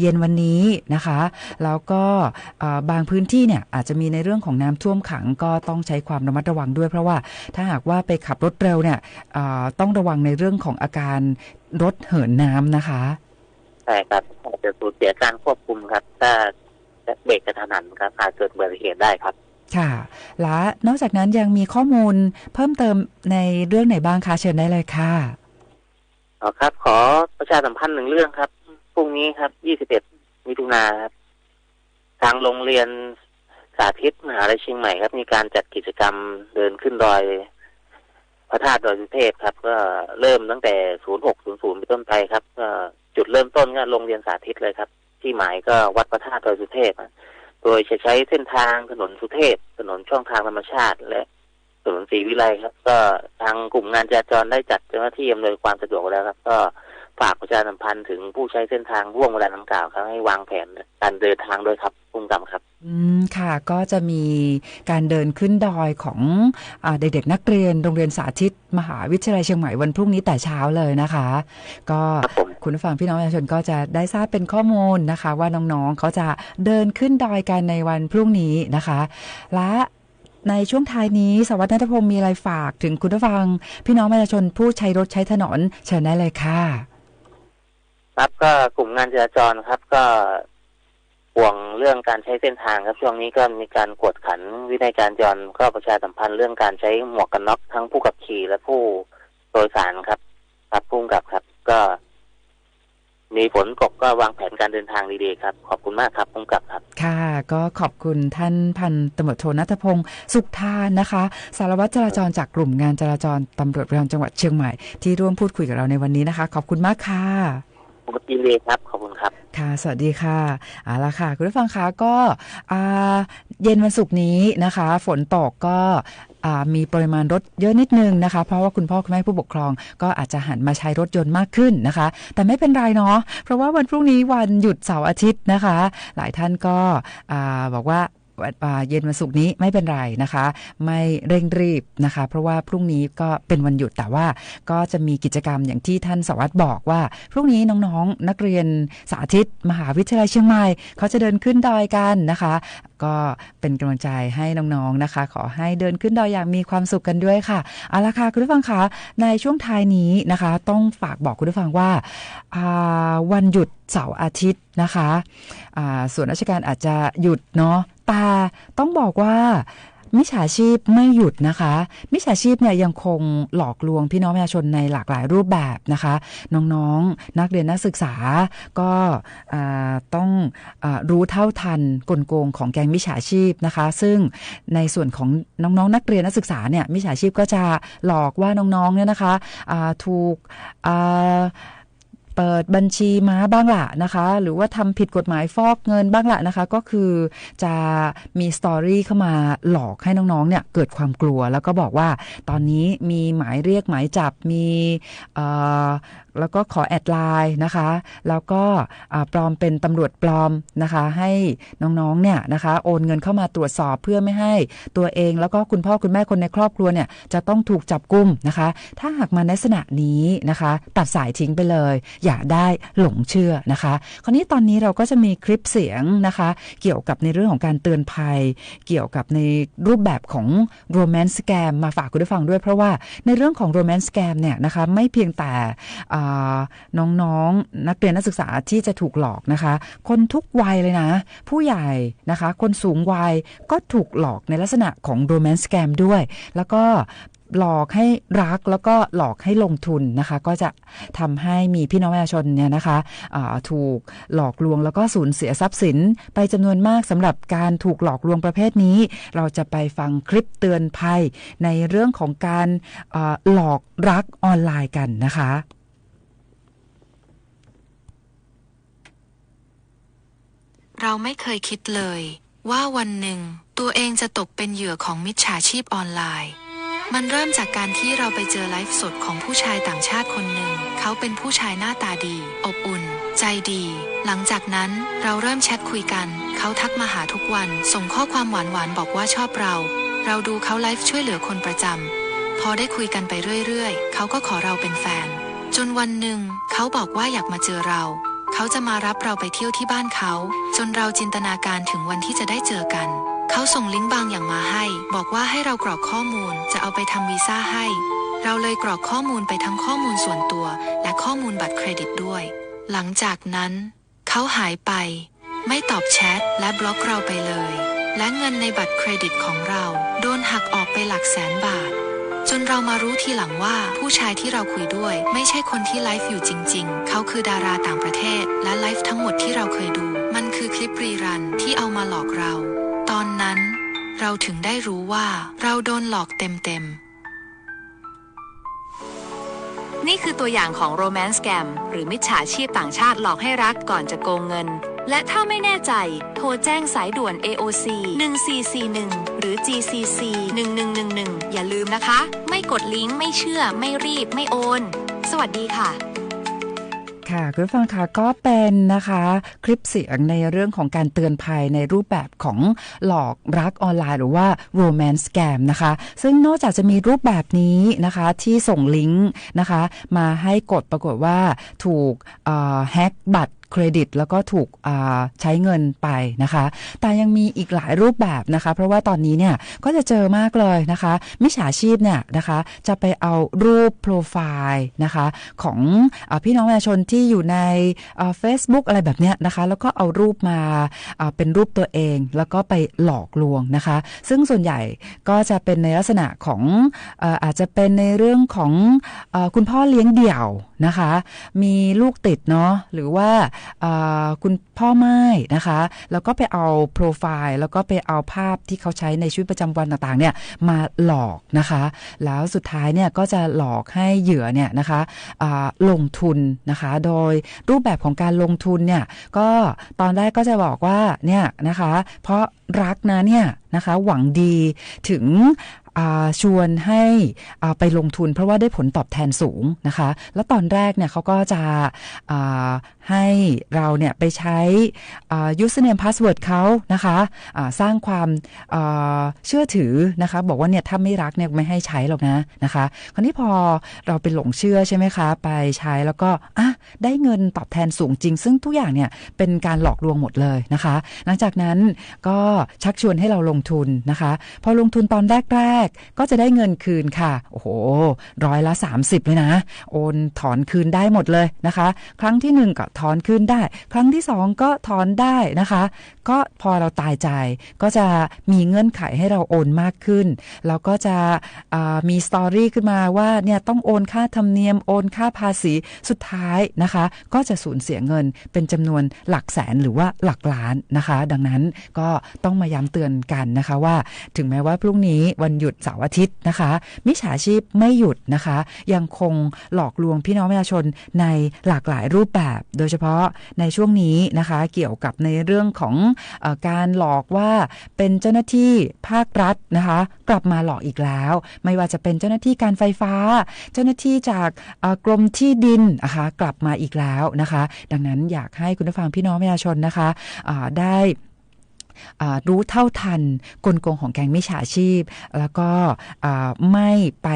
เย็นวันนี้นะคะแล้วก็บางพื้นที่เนี่ยอาจจะมีในเรื่องของน้ำท่วมขังก็ต้องใช้ความระมัดระวังด้วยเพราะว่าถ้าหากว่าไปขับรถเร็วเนี่ยต้องระวังในเรื่องของอาการรถเหินน้ำนะคะใช่ครับอาจจะสูญเสียการควบคุมครับถ้าเบรกกระทันหันครับอาจเกิดอุบัติเหตุได้ครับค่ะและนอกจากนั้นยังมีข้อมูลเพิ่มเติมในเรื่องไหนบ้างคะเชิญได้เลยค่ะครับขอประชาสัมพันธ์หนึ่งเรื่องครับพรุ่งนี้ครับ21มิถุนายนครับทางโรงเรียนสาธิตมหาวิทยาลัยเชียงใหม่ครับมีการจัดกิจกรรมเดินขึ้นดอยพระธาตุดอยสุเทพครับก็เริ่มตั้งแต่06:00เป็นต้นไปครับก็จุดเริ่มต้นก็โรงเรียนสาธิตเลยครับที่หมายก็วัดพระธาตุดอยสุเทพโดยใช้เส้นทางถนนสุเทพถนนช่องทางธรรมชาติและถนนศรีวิไลครับก็ทางกลุ่มงานจราจรได้จัดเจ้าหน้าที่อำนวยความสะดวกแล้วครับก็ฝากประชาสัมพันธ์ถึงผู้ใช้เส้นทางร่วงเวลาดังกล่าวครับให้วางแผนการเดินทางด้วยครับพุ่งกำครับค่ะก็จะมีการเดินขึ้นดอยของเด็กๆนักเรียนโรงเรียนสาธิตมหาวิทยาลัยเชียงใหม่วันพรุ่งนี้แต่เช้าเลยนะคะก็คุณผู้ฟังพี่น้องประชาชนก็จะได้ทราบเป็นข้อมูลนะคะว่าน้องๆเขาจะเดินขึ้นดอยกันในวันพรุ่งนี้นะคะและในช่วงท้ายนี้สวัสดิ์ณัฐพงศ์มีอะไรฝากถึงคุณผู้ฟังพี่น้องประชาชนผู้ใช้รถใช้ถนนเชิญได้เลยค่ะครับก็กลุ่มงานจราจรครับก็ห่วงเรื่องการใช้เส้นทางครับช่วงนี้ก็มีการกวดขันวินัยการจราจรก็ประชาสัมพันธ์เรื่องการใช้หมวกกันน็อกทั้งผู้ขับขี่และผู้โดยสารครับพุ่งกับครับก็มีฝนตกก็วางแผนการเดินทางดีๆครับขอบคุณมากครับพุ่งกับครับค่ะก็ขอบคุณท่านพันตำรวจโทณัฐพงศ์สุขทานนะคะสารวัตรจราจรจากกลุ่มงานจราจรตำรวจภูธรจังหวัดเชียงใหม่ที่ร่วมพูดคุยกับเราในวันนี้นะคะขอบคุณมากค่ะ ปกติเลยครับขอบคุณครับค่ะสวัสดีค่ะเอาล่ะค่ะคุณผู้ฟังคะก็เย็นวันศุกร์นี้นะคะฝนตกก็มีปริมาณรถเยอะนิดนึงนะคะเพราะว่าคุณพ่อคุณแม่ผู้ปกครองก็อาจจะหันมาใช้รถยนต์มากขึ้นนะคะแต่ไม่เป็นไรเนาะเพราะว่าวันพรุ่งนี้วันหยุดเสาร์อาทิตย์นะคะหลายท่านก็บอกว่าเย็นวันศุกร์นี้ไม่เป็นไรนะคะไม่เร่งรีบนะคะเพราะว่าพรุ่งนี้ก็เป็นวันหยุดแต่ว่าก็จะมีกิจกรรมอย่างที่ท่านสวัสดิ์บอกว่าพรุ่งนี้น้องๆนักเรียนสาธิตมหาวิทยาลัยเชียงใหม่เขาจะเดินขึ้นดอยกันนะคะก็เป็นกำลังใจให้น้องๆนะคะขอให้เดินขึ้นดอยอย่างมีความสุขกันด้วยค่ะเอาล่ะค่ะคุณผู้ฟังคะในช่วงท้ายนี้นะคะต้องฝากบอกคุณผู้ฟังว่าวันหยุดเสาร์อาทิตย์นะคะส่วนราชการอาจจะหยุดเนาะแต่ต้องบอกว่ามิจฉาชีพไม่หยุดนะคะมิจฉาชีพเนี่ยยังคงหลอกลวงพี่น้องประชาชนในหลากหลายรูปแบบนะคะน้องๆนักเรียนนักศึกษาก็ต้องรู้เท่าทันกลโกงของแก๊งมิจฉาชีพนะคะซึ่งในส่วนของน้องๆนักเรียนนักศึกษาเนี่ยมิจฉาชีพก็จะหลอกว่าน้องๆเนี่ยนะคะถูกเปิดบัญชีม้าบ้างละนะคะหรือว่าทำผิดกฎหมายฟอกเงินบ้างละนะคะก็คือจะมีสตอรี่เข้ามาหลอกให้น้องๆเนี่ยเกิดความกลัวแล้วก็บอกว่าตอนนี้มีหมายเรียกหมายจับมีแล้วก็ขอแอดไลน์นะคะแล้วก็ปลอมเป็นตำรวจปลอมนะคะให้น้องๆเนี่ยนะคะโอนเงินเข้ามาตรวจสอบเพื่อไม่ให้ตัวเองแล้วก็คุณพ่อคุณแม่คนในครอบครัวเนี่ยจะต้องถูกจับกุมนะคะถ้าหากมาในลักษณะนี้นะคะตัดสายทิ้งไปเลยอย่าได้หลงเชื่อนะคะคราวนี้ตอนนี้เราก็จะมีคลิปเสียงนะคะเกี่ยวกับในเรื่องของการเตือนภัยเกี่ยวกับในรูปแบบของ romance scam มาฝากคุณผู้ฟังด้วยเพราะว่าในเรื่องของ romance scam เนี่ยนะคะไม่เพียงแต่น้องๆนักเรียนนักศึกษาที่จะถูกหลอกนะคะคนทุกวัยเลยนะผู้ใหญ่นะคะคนสูงวัยก็ถูกหลอกในลักษณะของ romance scam ด้วยแล้วก็หลอกให้รักแล้วก็หลอกให้ลงทุนนะคะก็จะทำให้มีพี่น้องประชาชนเนี่ยนะคะถูกหลอกลวงแล้วก็สูญเสียทรัพย์สินไปจำนวนมากสำหรับการถูกหลอกลวงประเภทนี้เราจะไปฟังคลิปเตือนภัยในเรื่องของการหลอกรักออนไลน์กันนะคะเราไม่เคยคิดเลยว่าวันหนึ่งตัวเองจะตกเป็นเหยื่อของมิจฉาชีพออนไลน์มันเริ่มจากการที่เราไปเจอไลฟ์สดของผู้ชายต่างชาติคนหนึ่งเขาเป็นผู้ชายหน้าตาดีอบอุ่นใจดีหลังจากนั้นเราเริ่มแชทคุยกันเขาทักมาหาทุกวันส่งข้อความหวานๆบอกว่าชอบเราดูเขาไลฟ์ช่วยเหลือคนประจำพอได้คุยกันไปเรื่อยๆเขาก็ขอเราเป็นแฟนจนวันหนึ่งเขาบอกว่าอยากมาเจอเราเขาจะมารับเราไปเที่ยวที่บ้านเขาจนเราจินตนาการถึงวันที่จะได้เจอกันเขาส่งลิงก์บางอย่างมาให้บอกว่าให้เรากรอกข้อมูลจะเอาไปทำวีซ่าให้เราเลยกรอกข้อมูลไปทั้งข้อมูลส่วนตัวและข้อมูลบัตรเครดิตด้วยหลังจากนั้นเขาหายไปไม่ตอบแชทและบล็อกเราไปเลยและเงินในบัตรเครดิตของเราโดนหักออกไปหลักแสนบาทจนเรามารู้ทีหลังว่าผู้ชายที่เราคุยด้วยไม่ใช่คนที่ไลฟ์อยู่จริงๆเขาคือดาราต่างประเทศและไลฟ์ทั้งหมดที่เราเคยดูมันคือคลิปรีรันที่เอามาหลอกเราตอนนั้นเราถึงได้รู้ว่าเราโดนหลอกเต็มๆนี่คือตัวอย่างของ Romance Scam หรือมิจฉาชีพต่างชาติหลอกให้รักก่อนจะโกงเงินและถ้าไม่แน่ใจโทรแจ้งสายด่วน AOC 1441หรือ GCC 1111อย่าลืมนะคะไม่กดลิงก์ไม่เชื่อไม่รีบไม่โอนสวัสดีค่ะค่ะคุณผู้ฟังคะก็เป็นนะคะคลิปเสียงในเรื่องของการเตือนภัยในรูปแบบของหลอกรักออนไลน์หรือว่า romance scam นะคะซึ่งนอกจากจะมีรูปแบบนี้นะคะที่ส่งลิงก์นะคะมาให้กดปรากฏว่าถูกแฮกบัตรเครดิตแล้วก็ถูกใช้เงินไปนะคะแต่ยังมีอีกหลายรูปแบบนะคะเพราะว่าตอนนี้เนี่ยก็จะเจอมากเลยนะคะมิจฉาชีพเนี่ยนะคะจะไปเอารูปโปรไฟล์นะคะของพี่น้องประชาชนที่อยู่ในFacebook อะไรแบบเนี้ยนะคะแล้วก็เอารูปมาเป็นรูปตัวเองแล้วก็ไปหลอกลวงนะคะซึ่งส่วนใหญ่ก็จะเป็นในลักษณะของอาจจะเป็นในเรื่องของคุณพ่อเลี้ยงเดี่ยว นะคะมีลูกติดเนาะหรือว่าคุณพ่อไม้นะคะแล้วก็ไปเอาโปรไฟล์แล้วก็ไปเอาภาพที่เขาใช้ในชีวิตประจำวันต่างๆเนี่ยมาหลอกนะคะแล้วสุดท้ายเนี่ยก็จะหลอกให้เหยื่อเนี่ยนะคะลงทุนนะคะโดยรูปแบบของการลงทุนเนี่ยก็ตอนแรกก็จะบอกว่าเนี่ยนะคะเพราะรักนะเนี่ยนะคะหวังดีถึงชวนให้ไปลงทุนเพราะว่าได้ผลตอบแทนสูงนะคะแล้วตอนแรกเนี่ยเขาก็จะให้เราเนี่ยไปใช้ username password เขานะคะสร้างความเชื่อถือนะคะบอกว่าเนี่ยถ้าไม่รักเนี่ยไม่ให้ใช้หรอกนะคะคราวนี้พอเราไปหลงเชื่อใช่ไหมคะไปใช้แล้วก็ได้เงินตอบแทนสูงจริงซึ่งทุกอย่างเนี่ยเป็นการหลอกลวงหมดเลยนะคะหลังจากนั้นก็ชักชวนให้เราลงทุนนะคะพอลงทุนตอนแรกก็จะได้เงินคืนค่ะโอ้โห30%เลยนะโอนถอนคืนได้หมดเลยนะคะครั้งที่1ก็ถอนคืนได้ครั้งที่2ก็ถอนได้นะคะก็พอเราตายใจก็จะมีเงื่อนไขให้เราโอนมากขึ้นแล้วก็จะมีสตอรี่ขึ้นมาว่าเนี่ยต้องโอนค่าธรรมเนียมโอนค่าภาษีสุดท้ายนะคะก็จะสูญเสียเงินเป็นจำนวนหลักแสนหรือว่าหลักล้านนะคะดังนั้นก็ต้องมาย้ำเตือนกันนะคะว่าถึงแม้ว่าพรุ่งนี้วันหยุดเสาร์อาทิตย์นะคะมิจฉาชีพไม่หยุดนะคะยังคงหลอกลวงพี่น้องประชาชนในหลากหลายรูปแบบโดยเฉพาะในช่วงนี้นะคะเกี่ยวกับในเรื่องของการหลอกว่าเป็นเจ้าหน้าที่ภาครัฐนะคะกลับมาหลอกอีกแล้วไม่ว่าจะเป็นเจ้าหน้าที่การไฟฟ้าเจ้าหน้าที่จากกรมที่ดินนะคะกลับมาอีกแล้วนะคะดังนั้นอยากให้คุณผู้ฟังพี่น้องประชาชนนะคะได้รู้เท่าทันกลโกงของแก๊งมิจฉาชีพแล้วก็ไม่ไป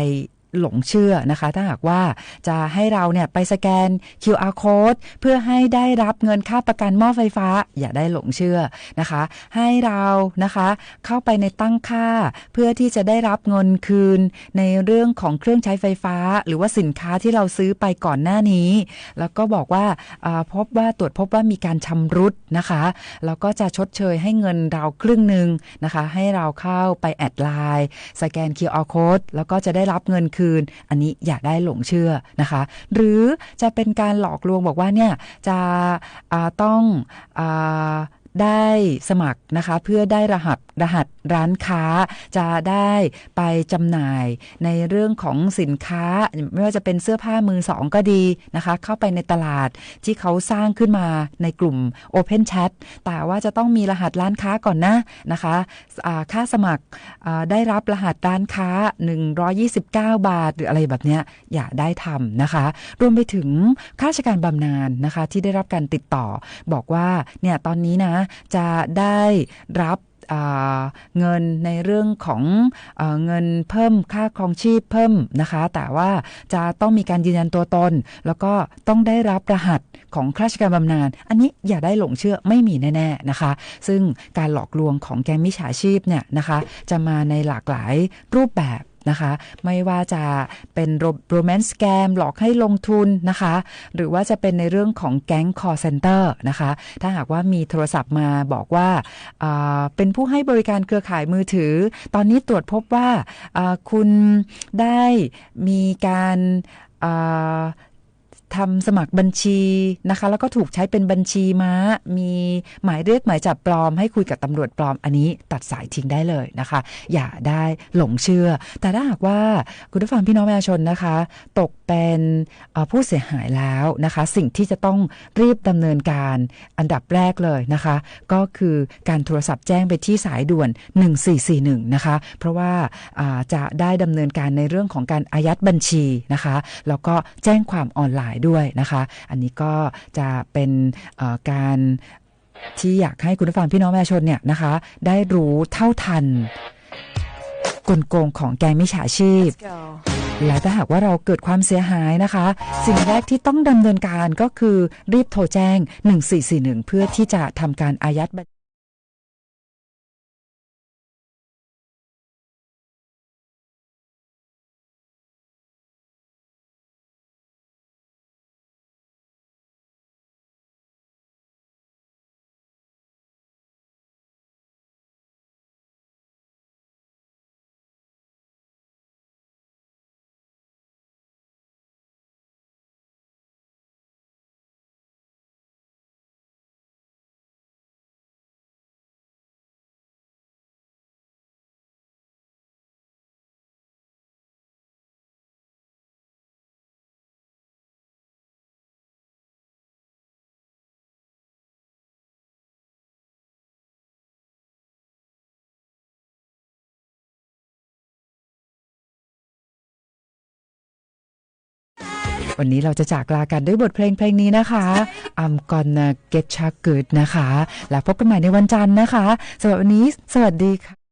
หลงเชื่อนะคะถ้าหากว่าจะให้เราเนี่ยไปสแกน QR code เพื่อให้ได้รับเงินค่าประกันหม้อไฟฟ้าอย่าได้หลงเชื่อนะคะให้เรานะคะเข้าไปในตั้งค่าเพื่อที่จะได้รับเงินคืนในเรื่องของเครื่องใช้ไฟฟ้าหรือว่าสินค้าที่เราซื้อไปก่อนหน้านี้แล้วก็บอกว่าตรวจพบว่ามีการชำรุดนะคะแล้วก็จะชดเชยให้เงินเราครึ่งนึงนะคะให้เราเข้าไปแอดไลน์สแกน QR code แล้วก็จะได้รับเงินคืนอันนี้อย่าได้หลงเชื่อนะคะหรือจะเป็นการหลอกลวงบอกว่าเนี่ยจะต้องได้สมัครนะคะเพื่อได้รหัสร้านค้าจะได้ไปจำหน่ายในเรื่องของสินค้าไม่ว่าจะเป็นเสื้อผ้ามือสองก็ดีนะคะเข้าไปในตลาดที่เขาสร้างขึ้นมาในกลุ่ม Open Chat แต่ว่าจะต้องมีรหัสร้านค้าก่อนนะคะค่าสมัครได้รับรหัสร้านค้า129 บาทหรืออะไรแบบนี้อย่าได้ทำนะคะรวมไปถึงข้าราชการบำนาญนะคะที่ได้รับการติดต่อบอกว่าเนี่ยตอนนี้นะจะได้รับเงินในเรื่องของเงินเพิ่มค่าครองชีพเพิ่มนะคะแต่ว่าจะต้องมีการยืนยันตัวตนแล้วก็ต้องได้รับรหัสของข้าราชการบำนาญอันนี้อย่าได้หลงเชื่อไม่มีแน่ๆนะคะซึ่งการหลอกลวงของแก๊งมิจฉาชีพเนี่ยนะคะจะมาในหลากหลายรูปแบบนะคะไม่ว่าจะเป็นโรแมนต์สแกมหลอกให้ลงทุนนะคะหรือว่าจะเป็นในเรื่องของแก๊ง call center นะคะถ้าหากว่ามีโทรศัพท์มาบอกว่าเป็นผู้ให้บริการเครือข่ายมือถือตอนนี้ตรวจพบว่าคุณได้มีการทำสมัครบัญชีนะคะแล้วก็ถูกใช้เป็นบัญชีม้ามีหมายเรียกหมายจับปลอมให้คุยกับตำรวจปลอมอันนี้ตัดสายทิ้งได้เลยนะคะอย่าได้หลงเชื่อแต่ถ้าหากว่าคุณผู้ฟังพี่น้องประชาชนนะคะตกเป็นผู้เสียหายแล้วนะคะสิ่งที่จะต้องรีบดำเนินการอันดับแรกเลยนะคะก็คือการโทรศัพท์แจ้งไปที่สายด่วน1441นะคะเพราะว่าจะได้ดำเนินการในเรื่องของการอายัดบัญชีนะคะแล้วก็แจ้งความออนไลน์ด้วยนะคะอันนี้ก็จะเป็นการที่อยากให้คุณผู้ฟังพี่น้องประชาชนเนี่ยนะคะได้รู้เท่าทันกลโกงของแก๊งมิจฉาชีพและถ้าหากว่าเราเกิดความเสียหายนะคะสิ่งแรกที่ต้องดำเนินการก็คือรีบโทรแจ้ง1441เพื่อที่จะทำการอายัดบัญชี วันนี้เราจะจากลากันด้วยบทเพลงนี้นะคะ I'm gonna get you good นะคะแล้วพบกันใหม่ในวันจันทร์นะคะสำหรับวันนี้สวัสดีค่ะ